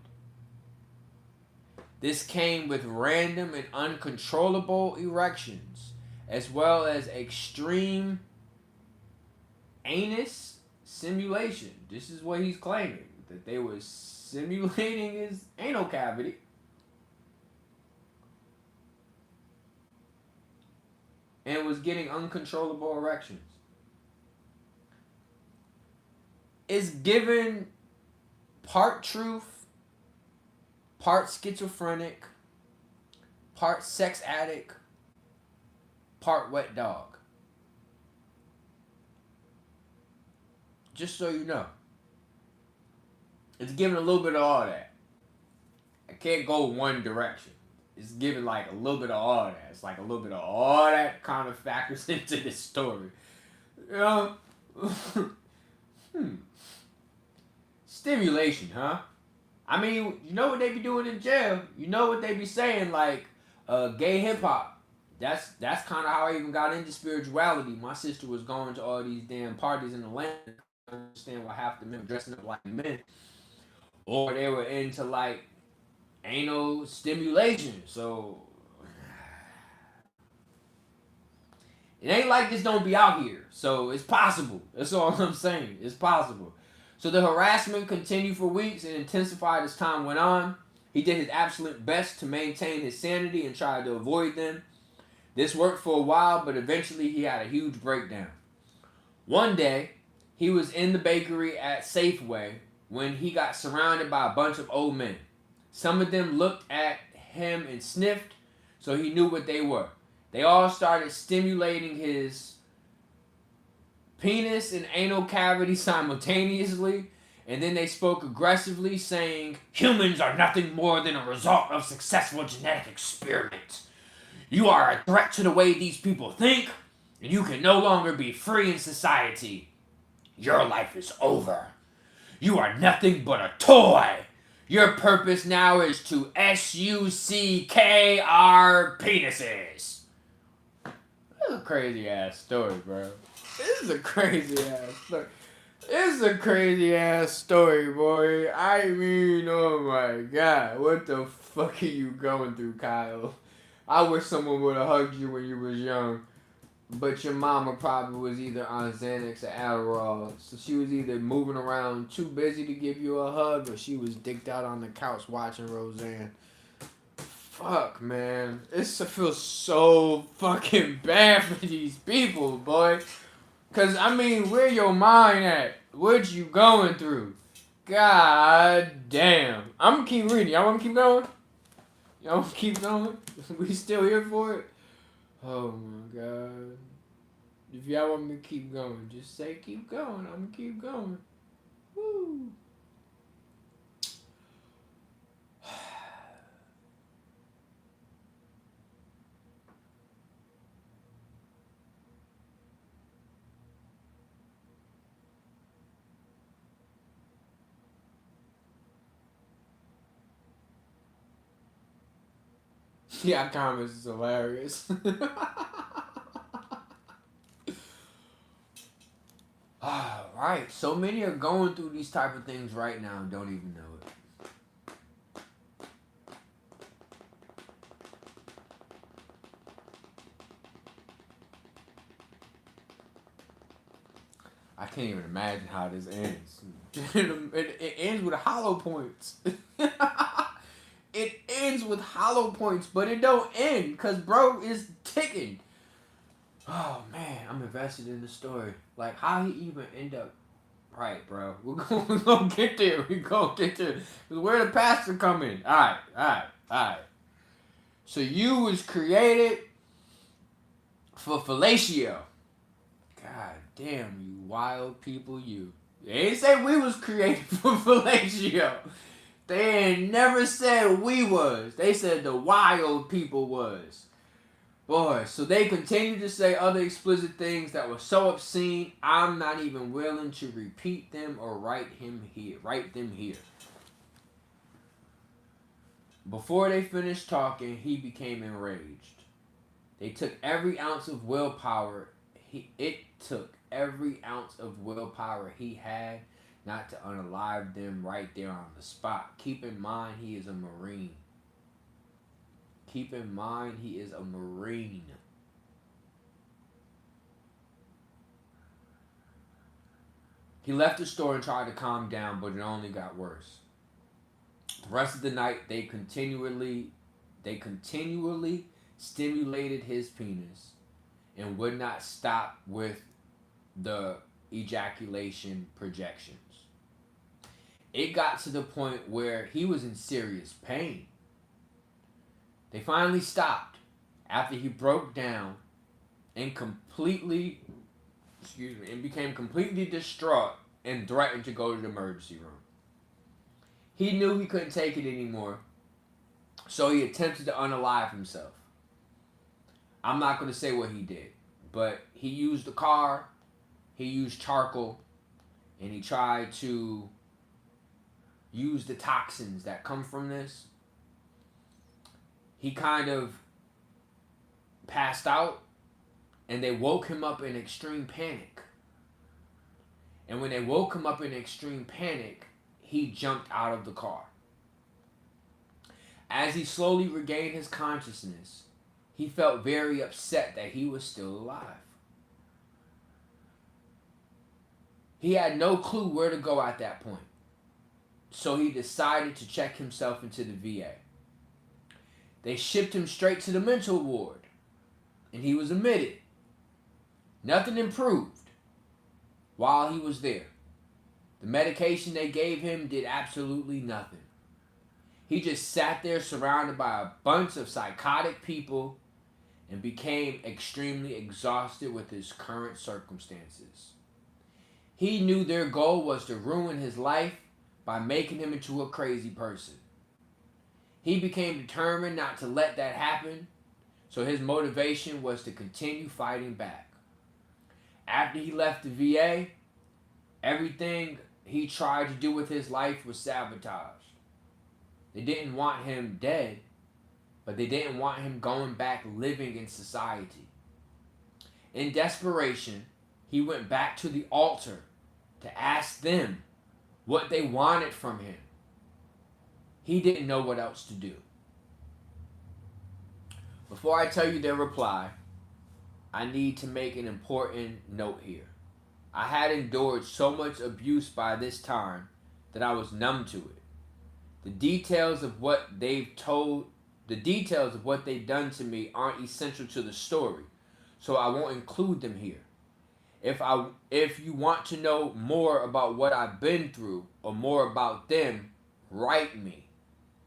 This came with random and uncontrollable erections, as well as extreme anus simulation. This is what he's claiming, that they were simulating his anal cavity. And was getting uncontrollable erections. It's given part truth, part schizophrenic, part sex addict, part wet dog. Just so you know. It's giving a little bit of all that. I can't go one direction. It's giving like a little bit of all that. It's like a little bit of all that kind of factors into this story. You know? Stimulation, huh? I mean, you know what they be doing in jail. You know what they be saying, like, gay hip hop. That's kind of how I even got into spirituality. My sister was going to all these damn parties in Atlanta. I understand why half the men were dressing up like men, or they were into like anal stimulation. So it ain't like this don't be out here. So it's possible. That's all I'm saying. It's possible. So the harassment continued for weeks and intensified as time went on. He did his absolute best to maintain his sanity and tried to avoid them. This worked for a while, but eventually he had a huge breakdown. One day, he was in the bakery at Safeway when he got surrounded by a bunch of old men. Some of them looked at him and sniffed, so he knew what they were. They all started stimulating his penis and anal cavity simultaneously, and then they spoke aggressively, saying, "Humans are nothing more than a result of successful genetic experiments. You are a threat to the way these people think, and you can no longer be free in society. Your life is over. You are nothing but a toy. Your purpose now is to SUCKR penises." That's a crazy ass story, bro. This is a crazy ass story. It's a crazy ass story, boy. I mean, oh my god. What the fuck are you going through, Kyle? I wish someone would have hugged you when you was young. But your mama probably was either on Xanax or Adderall. So she was either moving around too busy to give you a hug, or she was dicked out on the couch watching Roseanne. Fuck, man. I feel so fucking bad for these people, boy. Cause, I mean, where your mind at? What you going through? God damn. I'm gonna keep reading. Y'all wanna keep going? Y'all wanna keep going? We still here for it? Oh my god. If y'all want me to keep going, just say keep going. I'm gonna keep going. Woo. Yeah, comments is hilarious. Alright, so many are going through these type of things right now and don't even know it. I can't even imagine how this ends. It ends with hollow points. It ends with hollow points, but it don't end because bro is ticking. Oh man, I'm invested in the story. Like how he even end up. Right, bro. We're gonna get there. We're gonna get there. Cause where the pastor come in? Alright. So you was created for fellatio. God damn, you wild people, you. They ain't say we was created for fellatio. They ain't never said we was. They said the wild people was. Boy, so they continue to say other explicit things that were so obscene, I'm not even willing to repeat them or write them here. Before they finished talking, he became enraged. They took every ounce of willpower. It took every ounce of willpower he had not to unalive them right there on the spot. Keep in mind, he is a Marine. Keep in mind, he is a Marine. He left the store and tried to calm down, but it only got worse. The rest of the night, they continually stimulated his penis and would not stop with the ejaculation projections. It got to the point where he was in serious pain. They finally stopped after he broke down and became completely distraught and threatened to go to the emergency room. He knew he couldn't take it anymore, so he attempted to unalive himself. I'm not going to say what he did, but he used the car, he used charcoal, and he tried to use the toxins that come from this. He kind of passed out, and they woke him up in extreme panic. And when they woke him up in extreme panic, he jumped out of the car. As he slowly regained his consciousness, he felt very upset that he was still alive. He had no clue where to go at that point. So he decided to check himself into the VA. They shipped him straight to the mental ward, and he was admitted. Nothing improved while he was there. The medication they gave him did absolutely nothing. He just sat there surrounded by a bunch of psychotic people and became extremely exhausted with his current circumstances. He knew their goal was to ruin his life by making him into a crazy person. He became determined not to let that happen, so his motivation was to continue fighting back. After he left the VA, everything he tried to do with his life was sabotaged. They didn't want him dead, but they didn't want him going back living in society. In desperation, he went back to the altar to ask them what they wanted from him. He didn't know what else to do. Before I tell you their reply, I need to make an important note here. I had endured so much abuse by this time that I was numb to it. The details of what they've done to me aren't essential to the story, so I won't include them here. If you want to know more about what I've been through or more about them, write me.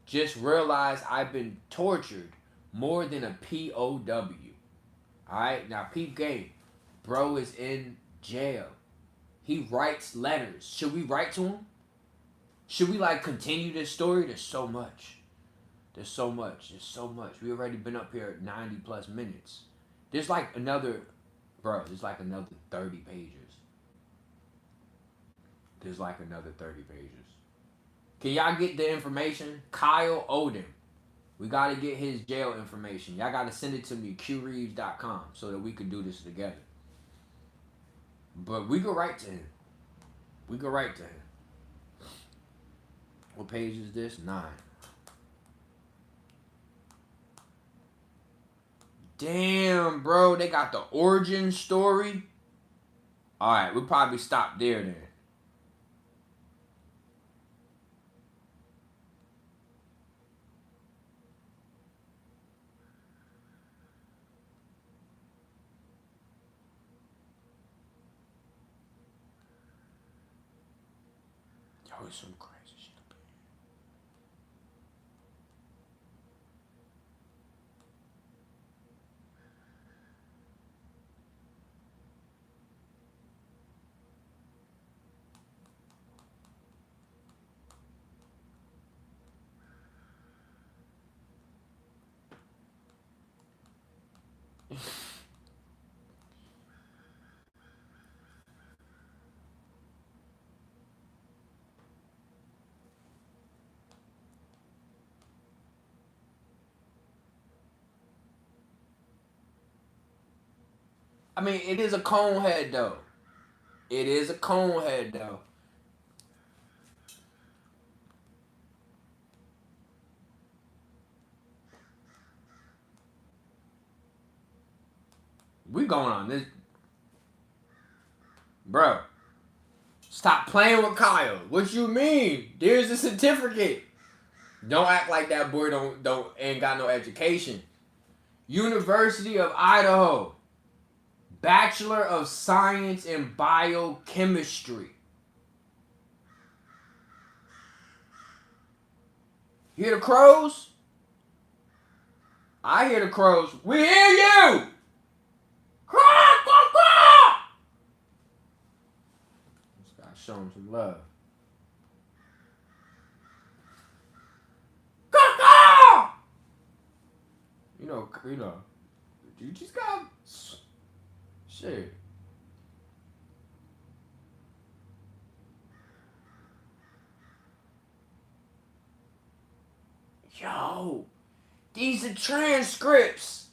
Just realize I've been tortured more than a POW. Alright, now peep game. Bro is in jail. He writes letters. Should we write to him? Should we continue this story? There's so much. There's so much. We already been up here 90 plus minutes. There's another 30 pages. There's another 30 pages. Can y'all get the information? Kyle Odin. We got to get his jail information. Y'all got to send it to me, CueReaves.com, so that we can do this together. But we go right to him. What page is this? 9. Damn, bro. They got the origin story. Alright, we'll probably stop there then. Yo, it's some crazy shit up here. I mean, it is a cone head though. We going on this. Bro, stop playing with Kyle. What you mean? There's a certificate. Don't act like that boy ain't got no education. University of Idaho. Bachelor of Science in Biochemistry. Hear the crows? I hear the crows. We hear you! Caw, caw, caw! This guy showing some love. Caw, caw! You know, you just got shit. Yo, these are transcripts.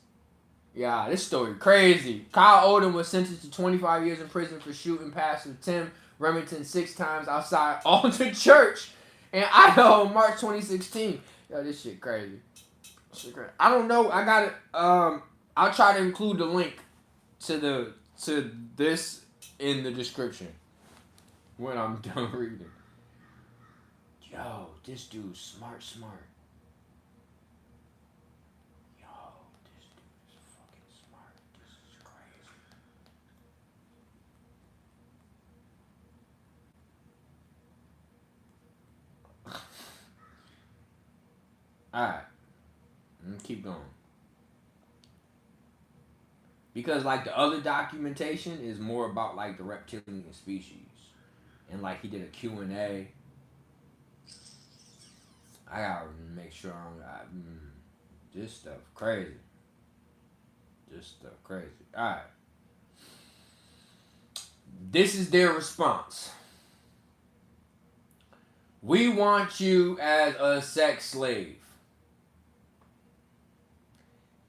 Yeah, this story crazy. Kyle Odin was sentenced to 25 years in prison for shooting Pastor Tim Remington 6 times outside Altar Church in Idaho in March 2016. Yo, this shit crazy. I don't know. I got it. I'll try to include the link to this in the description when I'm done reading. Yo, this dude's smart. Yo, this dude is fucking smart. This is crazy. Alright. Keep going. Because like the other documentation is more about like the reptilian species. And like he did a Q&A. I gotta make sure this stuff crazy. Alright. This is their response. We want you as a sex slave.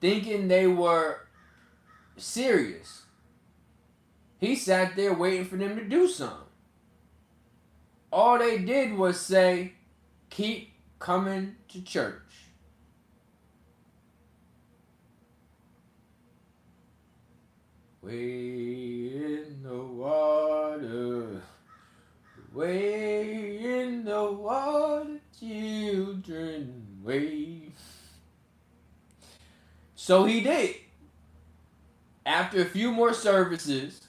Thinking they were serious. He sat there waiting for them to do something. All they did was say, keep coming to church. Way in the water. Way in the water, children, way. So he did. After a few more services,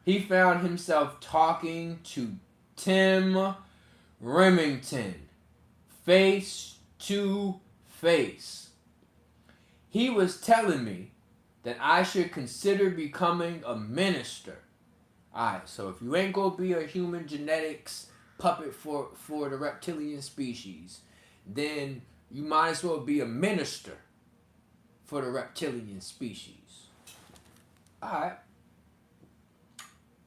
he found himself talking to Tim Remington, face to face. He was telling me that I should consider becoming a minister. Alright, so if you ain't gonna be a human genetics puppet for the reptilian species, then you might as well be a minister for the reptilian species. Alright.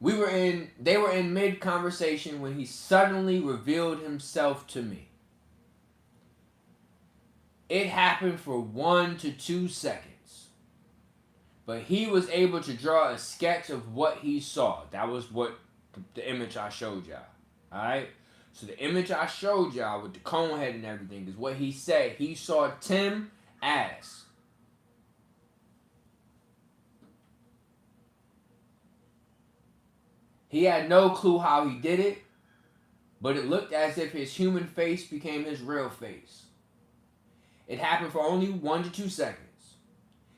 They were in mid-conversation when he suddenly revealed himself to me. It happened for 1 to 2 seconds. But he was able to draw a sketch of what he saw. That was what the image I showed y'all. Alright? So the image I showed y'all with the cone head and everything is what he said. He saw Tim ass. He had no clue how he did it, but it looked as if his human face became his real face. It happened for only 1 to 2 seconds.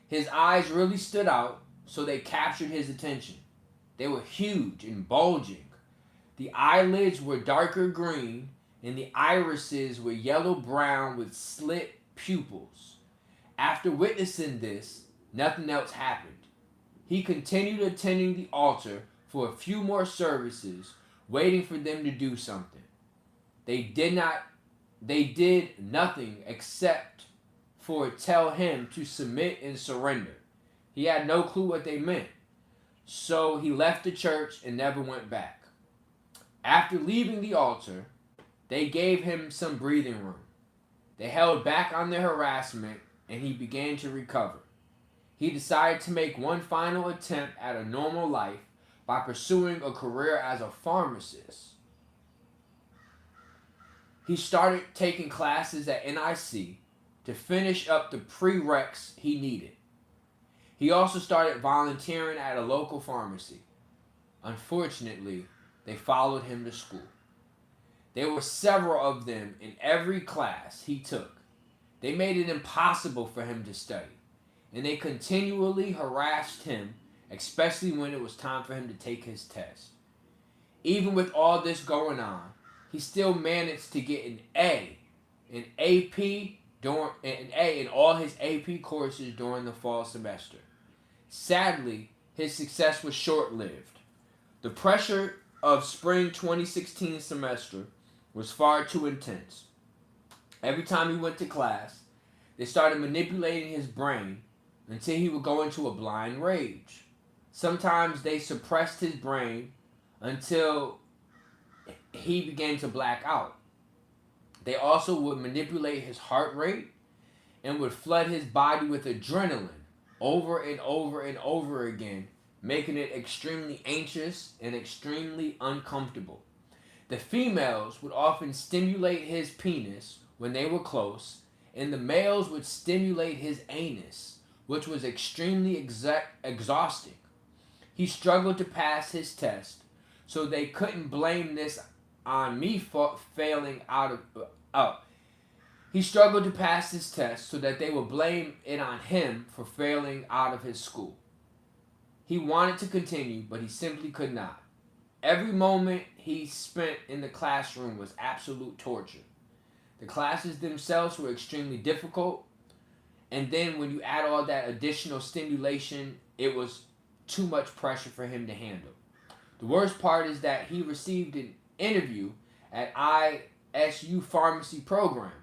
His eyes really stood out, so they captured his attention. They were huge and bulging. The eyelids were darker green, and the irises were yellow-brown with slit pupils. After witnessing this, nothing else happened. He continued attending the altar for a few more services, waiting for them to do something. They did nothing except for tell him to submit and surrender. He had no clue what they meant. So he left the church and never went back. After leaving the altar, they gave him some breathing room. They held back on their harassment and he began to recover. He decided to make one final attempt at a normal life by pursuing a career as a pharmacist. He started taking classes at NIC to finish up the prereqs he needed. He also started volunteering at a local pharmacy. Unfortunately, they followed him to school. There were several of them in every class he took. They made it impossible for him to study, and they continually harassed him especially when it was time for him to take his test. Even with all this going on, he still managed to get an AP an A in all his AP courses during the fall semester. Sadly, his success was short-lived. The pressure of spring 2016 semester was far too intense. Every time he went to class, they started manipulating his brain until he would go into a blind rage. Sometimes they suppressed his brain until he began to black out. They also would manipulate his heart rate and would flood his body with adrenaline over and over and over again, making it extremely anxious and extremely uncomfortable. The females would often stimulate his penis when they were close, and the males would stimulate his anus, which was extremely exhausting. He struggled to pass his test, so they couldn't blame this on me for failing out of He struggled to pass his test so that they would blame it on him for failing out of his school. He wanted to continue, but he simply could not. Every moment he spent in the classroom was absolute torture. The classes themselves were extremely difficult, and then when you add all that additional stimulation, it was too much pressure for him to handle. The worst part is that he received an interview at ISU pharmacy program.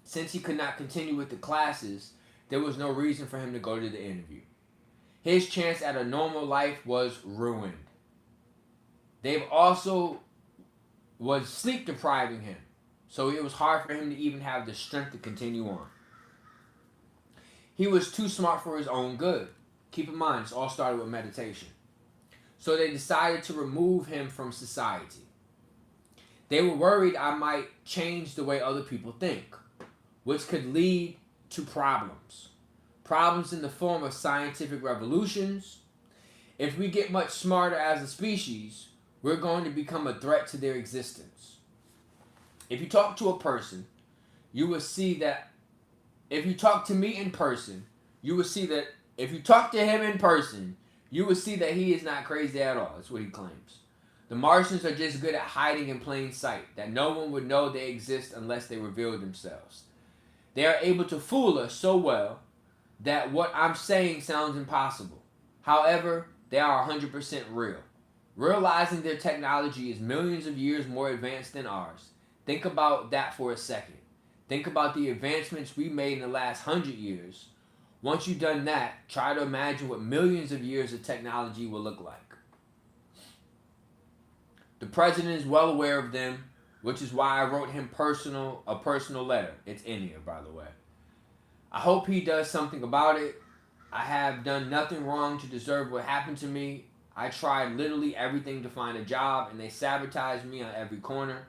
Since he could not continue with the classes, there was no reason for him to go to the interview. His chance at a normal life was ruined. They've also was sleep depriving him, so it was hard for him to even have the strength to continue on. He was too smart for his own good. Keep in mind, this all started with meditation. So they decided to remove him from society. They were worried I might change the way other people think, which could lead to problems. Problems in the form of scientific revolutions. If we get much smarter as a species, we're going to become a threat to their existence. If you talk to a person, you will see that if you talk to me in person, you will see that if you talk to him in person, you will see that he is not crazy at all. That's what he claims. The Martians are just good at hiding in plain sight, that no one would know they exist unless they reveal themselves. They are able to fool us so well that what I'm saying sounds impossible. However, they are 100% real. Realizing their technology is millions of years more advanced than ours, think about that for a second. Think about the advancements we made in the last 100 years. Once you've done that, try to imagine what millions of years of technology will look like. The president is well aware of them, which is why I wrote him a personal letter. It's in here, by the way. I hope he does something about it. I have done nothing wrong to deserve what happened to me. I tried literally everything to find a job, and they sabotaged me on every corner.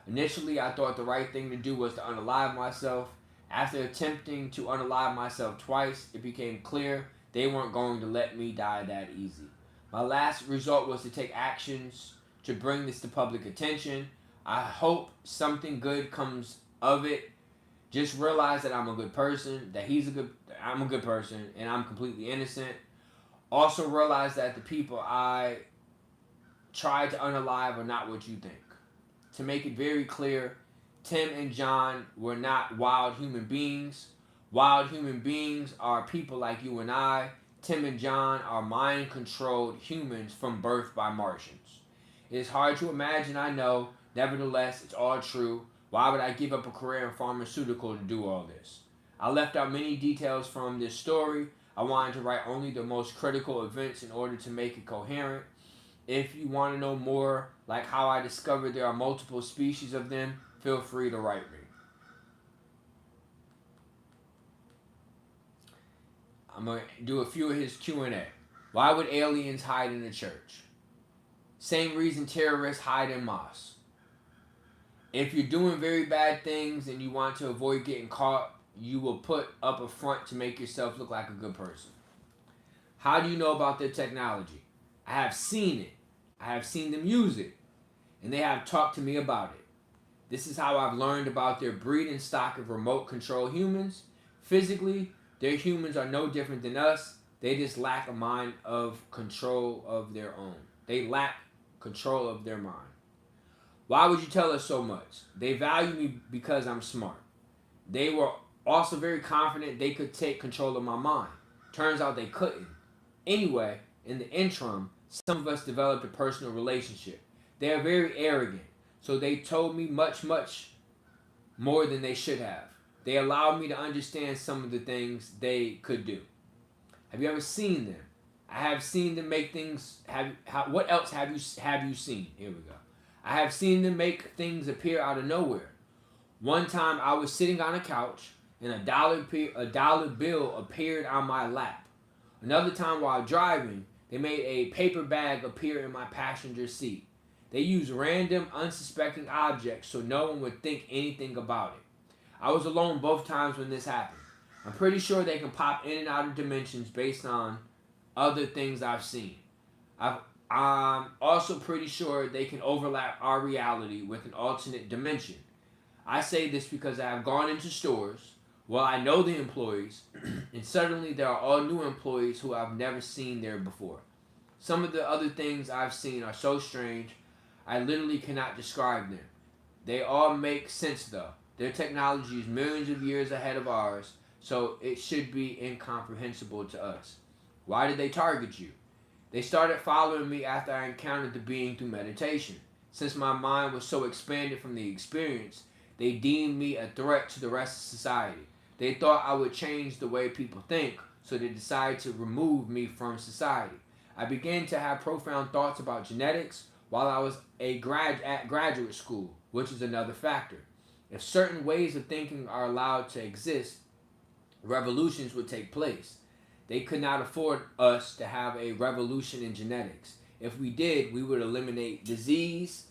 Initially, I thought the right thing to do was to unalive myself. After attempting to unalive myself twice, it became clear they weren't going to let me die that easy. My last resort was to take actions to bring this to public attention. I hope something good comes of it. Just realize that I'm a good person, that I'm a good person, and I'm completely innocent. Also realize that the people I tried to unalive are not what you think. To make it very clear, Tim and John were not wild human beings. Wild human beings are people like you and I. Tim and John are mind-controlled humans from birth by Martians. It is hard to imagine, I know. Nevertheless, it's all true. Why would I give up a career in pharmaceutical to do all this? I left out many details from this story. I wanted to write only the most critical events in order to make it coherent. If you want to know more, like how I discovered there are multiple species of them, feel free to write me. I'm going to do a few of his Q&A. Why would aliens hide in the church? Same reason terrorists hide in mosques. If you're doing very bad things and you want to avoid getting caught, you will put up a front to make yourself look like a good person. How do you know about their technology? I have seen it. I have seen them use it. And they have talked to me about it. This is how I've learned about their breed and stock of remote control humans. Physically, their humans are no different than us. They just lack a mind of control of their own. They lack control of their mind. Why would you tell us so much? They value me because I'm smart. They were also very confident they could take control of my mind. Turns out they couldn't. Anyway, in the interim, some of us developed a personal relationship. They are very arrogant, so they told me much, much more than they should have. They allowed me to understand some of the things they could do. Have you ever seen them? I have seen them make things. What else have you seen? Here we go. I have seen them make things appear out of nowhere. One time I was sitting on a couch and a dollar bill appeared on my lap. Another time while driving, they made a paper bag appear in my passenger seat. They used random, unsuspecting objects so no one would think anything about it. I was alone both times when this happened. I'm pretty sure they can pop in and out of dimensions based on other things I've seen. I'm also pretty sure they can overlap our reality with an alternate dimension. I say this because I have gone into stores, well, I know the employees, and suddenly there are all new employees who I've never seen there before. Some of the other things I've seen are so strange, I literally cannot describe them. They all make sense though. Their technology is millions of years ahead of ours, so it should be incomprehensible to us. Why did they target you? They started following me after I encountered the being through meditation. Since my mind was so expanded from the experience, they deemed me a threat to the rest of society. They thought I would change the way people think, so they decided to remove me from society. I began to have profound thoughts about genetics while I was at graduate school, which is another factor. If certain ways of thinking are allowed to exist, revolutions would take place. They could not afford us to have a revolution in genetics. If we did, we would eliminate disease,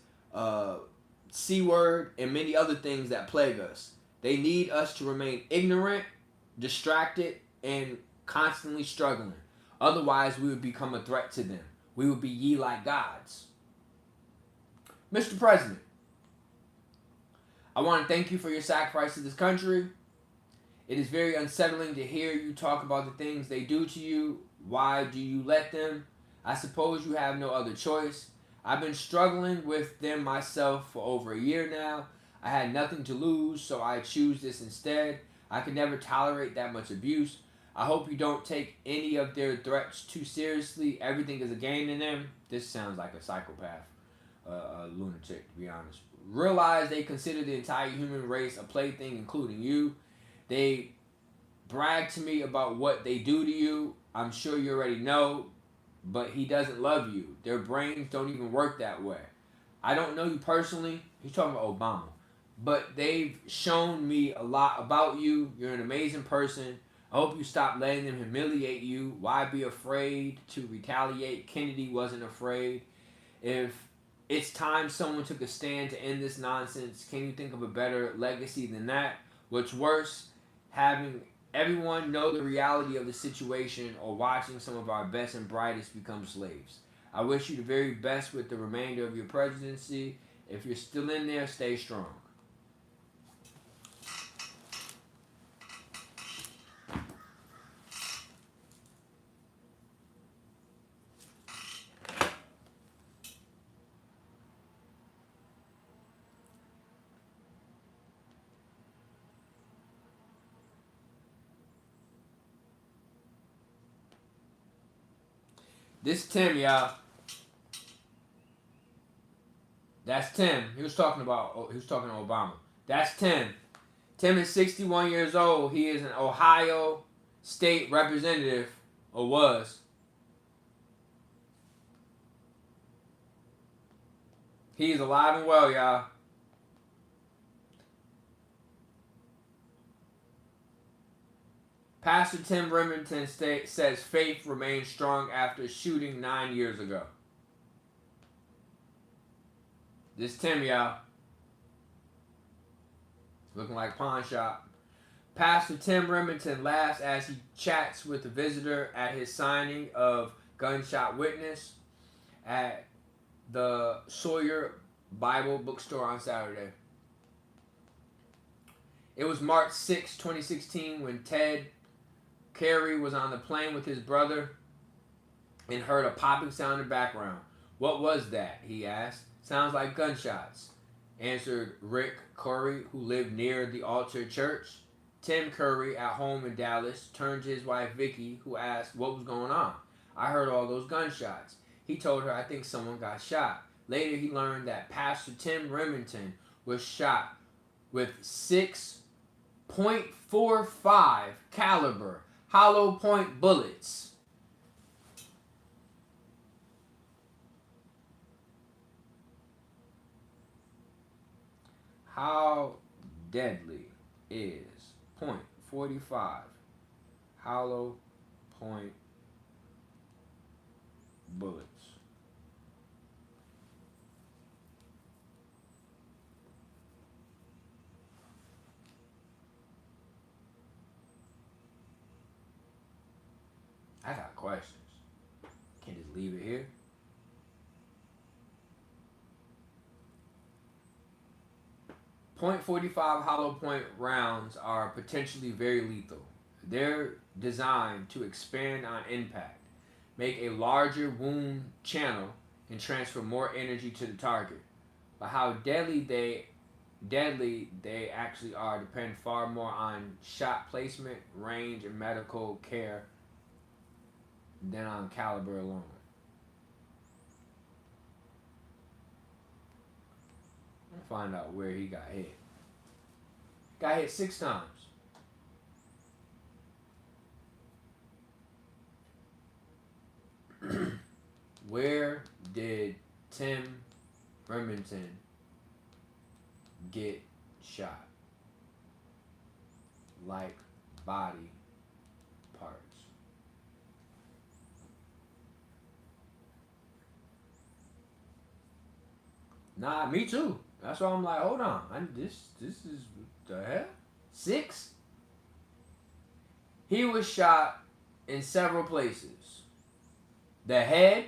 C-word, and many other things that plague us. They need us to remain ignorant, distracted, and constantly struggling. Otherwise, we would become a threat to them. We would be ye like gods. Mr. President, I want to thank you for your sacrifice to this country. It is very unsettling to hear you talk about the things they do to you. Why do you let them? I suppose you have no other choice. I've been struggling with them myself for over a year now. I had nothing to lose, so I choose this instead. I could never tolerate that much abuse. I hope you don't take any of their threats too seriously. Everything is a game to them. This sounds like a psychopath, a lunatic, to be honest. Realize they consider the entire human race a plaything, including you. They brag to me about what they do to you. I'm sure you already know, but he doesn't love you. Their brains don't even work that way. I don't know you personally. He's talking about Obama. But they've shown me a lot about you. You're an amazing person. I hope you stop letting them humiliate you. Why be afraid to retaliate? Kennedy wasn't afraid. If it's time someone took a stand to end this nonsense, can you think of a better legacy than that? What's worse, having everyone know the reality of the situation or watching some of our best and brightest become slaves. I wish you the very best with the remainder of your presidency. If you're still in there, stay strong. This Tim, y'all. That's Tim. He was talking to Obama. That's Tim. Tim is 61 years old. He is an Ohio state representative, or was. He is alive and well, y'all. Pastor Tim Remington says faith remains strong after shooting 9 years ago. This Tim, y'all. Looking like pawn shop. Pastor Tim Remington laughs as he chats with a visitor at his signing of Gunshot Witness at the Sawyer Bible Bookstore on Saturday. It was March 6, 2016 when Ted Carey was on the plane with his brother and heard a popping sound in the background. What was that? He asked. Sounds like gunshots, answered Rick Curry, who lived near the altar church. Tim Curry, at home in Dallas, turned to his wife Vicky, who asked what was going on. I heard all those gunshots. He told her, I think someone got shot. Later, he learned that Pastor Tim Remington was shot with 6.45 caliber hollow point bullets. How deadly is .45 hollow point bullets? I got questions. Can't just leave it here. .45 hollow point rounds are potentially very lethal. They're designed to expand on impact, make a larger wound channel, and transfer more energy to the target. But how deadly they actually are depend far more on shot placement, range, and medical care than on caliber alone. Find out where he got hit. Got hit 6 times. Where did Tim Remington get shot? Like body parts. Nah, me too. That's why I'm like, hold on. This is the hell? 6? He was shot in several places. The head,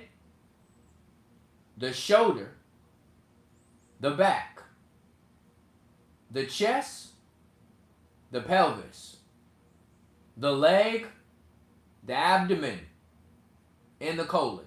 the shoulder, the back, the chest, the pelvis, the leg, the abdomen, and the colon.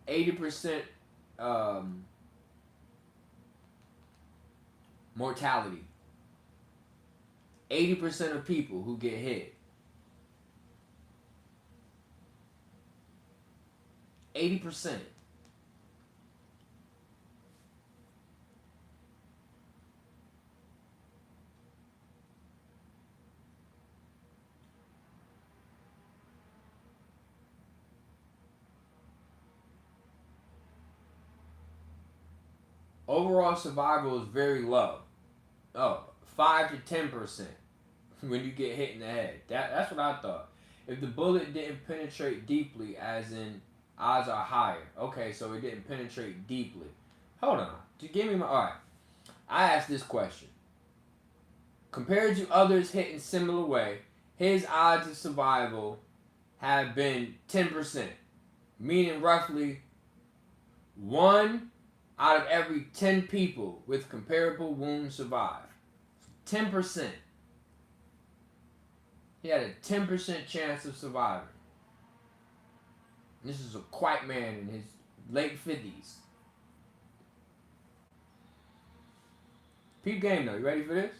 %, mortality. 80% of people who get hit. 80%. Overall survival is very low. 5 to 10% when you get hit in the head. That's what I thought. If the bullet didn't penetrate deeply, as in odds are higher. Okay, so it didn't penetrate deeply. Hold on. To give me my... Alright. I asked this question. Compared to others hit in similar way, his odds of survival have been 10%. Meaning roughly 1 out of every 10 people with comparable wounds survive. 10%. He had a 10% chance of surviving. This is a white man in his late 50s. Peep game though. You ready for this?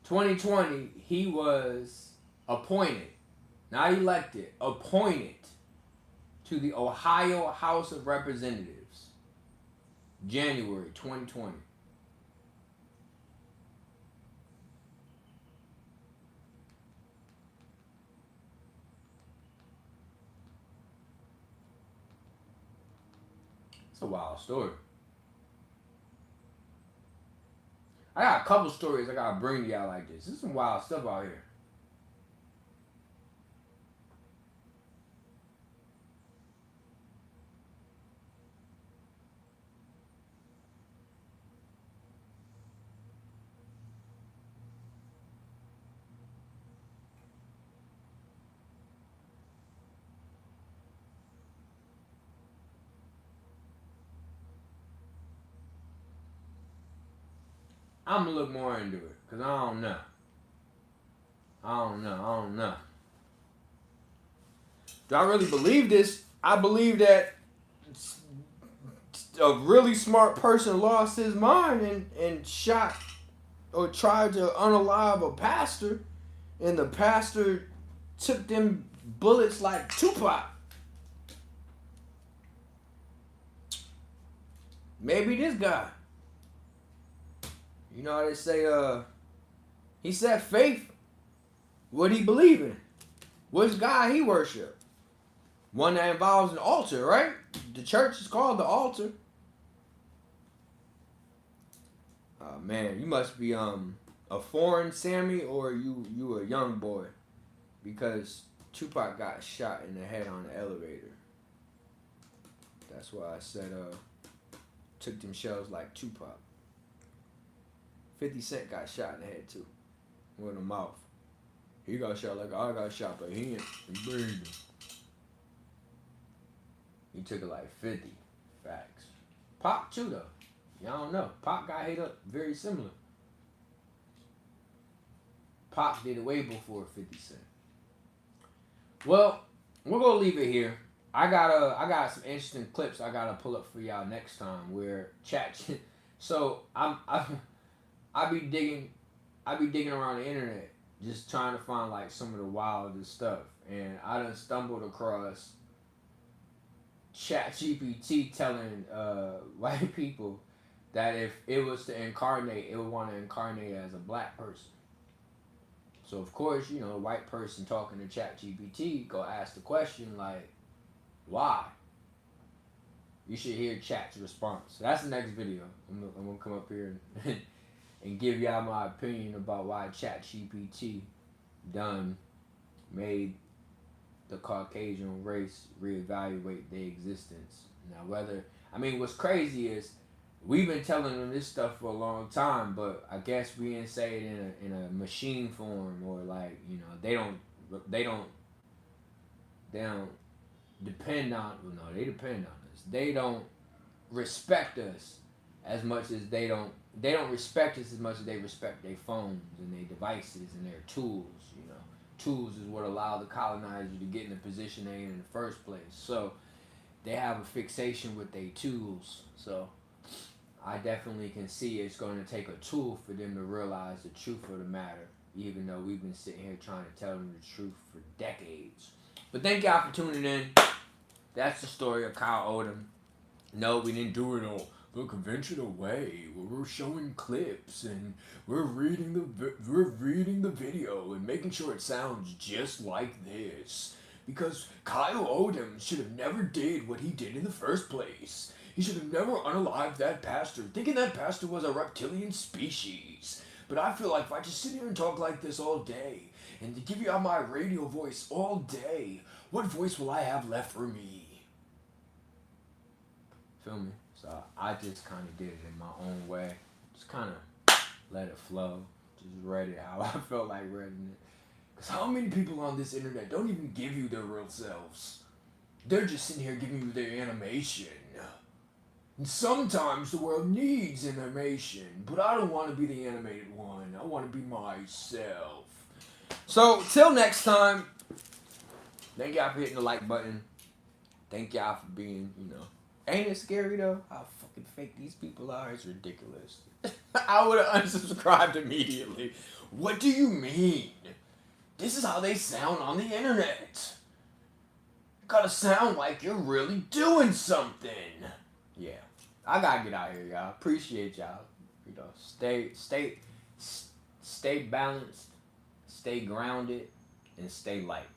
(2020), he was appointed, not elected, appointed to the Ohio House of Representatives. January 2020. It's a wild story. I got a couple stories I gotta bring to y'all like this. This is some wild stuff out here. I'm gonna look more into it because I don't know. I don't know. Do I really believe this? I believe that a really smart person lost his mind and shot or tried to unalive a pastor, and the pastor took them bullets like Tupac. Maybe this guy. You know how they say, he said faith. What he believe in? Which God he worship? One that involves an altar, right? The church is called the altar. Oh man, you must be a foreign Sammy, or you a young boy, because Tupac got shot in the head on the elevator. That's why I said took them shells like Tupac. 50 Cent got shot in the head too, with the mouth. He got shot like I got shot, but he breathed. He took it like 50. Facts. Pac too though. Y'all don't know. Pac got hit up very similar. Pac did it way before 50 Cent. Well, we're gonna leave it here. I got some interesting clips I gotta pull up for y'all next time where chat. So I be digging around the internet just trying to find like some of the wildest stuff, and I done stumbled across ChatGPT telling white people that if it was to incarnate, it would want to incarnate as a black person. So of course, you know, a white person talking to ChatGPT go ask the question like, why? You should hear Chat's response. So that's the next video. I'm gonna come up here and give y'all my opinion about why ChatGPT done made the Caucasian race reevaluate their existence. Now, what's crazy is we've been telling them this stuff for a long time, but I guess we didn't say it in a machine form, or like, you know, they don't depend on. Well, no, they depend on us. They don't respect us as much as they don't respect us as much as they respect their phones and their devices and their tools. You know, tools is what allow the colonizer to get in the position they in the first place. So they have a fixation with their tools. So I definitely can see it's going to take a tool for them to realize the truth of the matter. even though we've been sitting here trying to tell them the truth for decades. But thank y'all for tuning in. That's the story of Kyle Odin. No, we didn't do it all the conventional way, where we're showing clips and we're reading the video and making sure it sounds just like this. Because Kyle Odin should have never did what he did in the first place. He should have never unalived that pastor, thinking that pastor was a reptilian species. But I feel like if I just sit here and talk like this all day, and to give you all my radio voice all day, what voice will I have left for me? Feel me? So I just kind of did it in my own way. Just kind of let it flow. Just read it how I felt like reading it. Because how many people on this internet don't even give you their real selves? They're just sitting here giving you their animation. And sometimes the world needs animation, but I don't want to be the animated one. I want to be myself. So, till next time, thank y'all for hitting the like button. Thank y'all for being, ain't it scary though? How fucking fake these people are. It's ridiculous. I would have unsubscribed immediately. What do you mean? This is how they sound on the internet. You gotta sound like you're really doing something. Yeah. I gotta get out here, y'all. Appreciate y'all. Stay balanced, stay grounded, and stay light.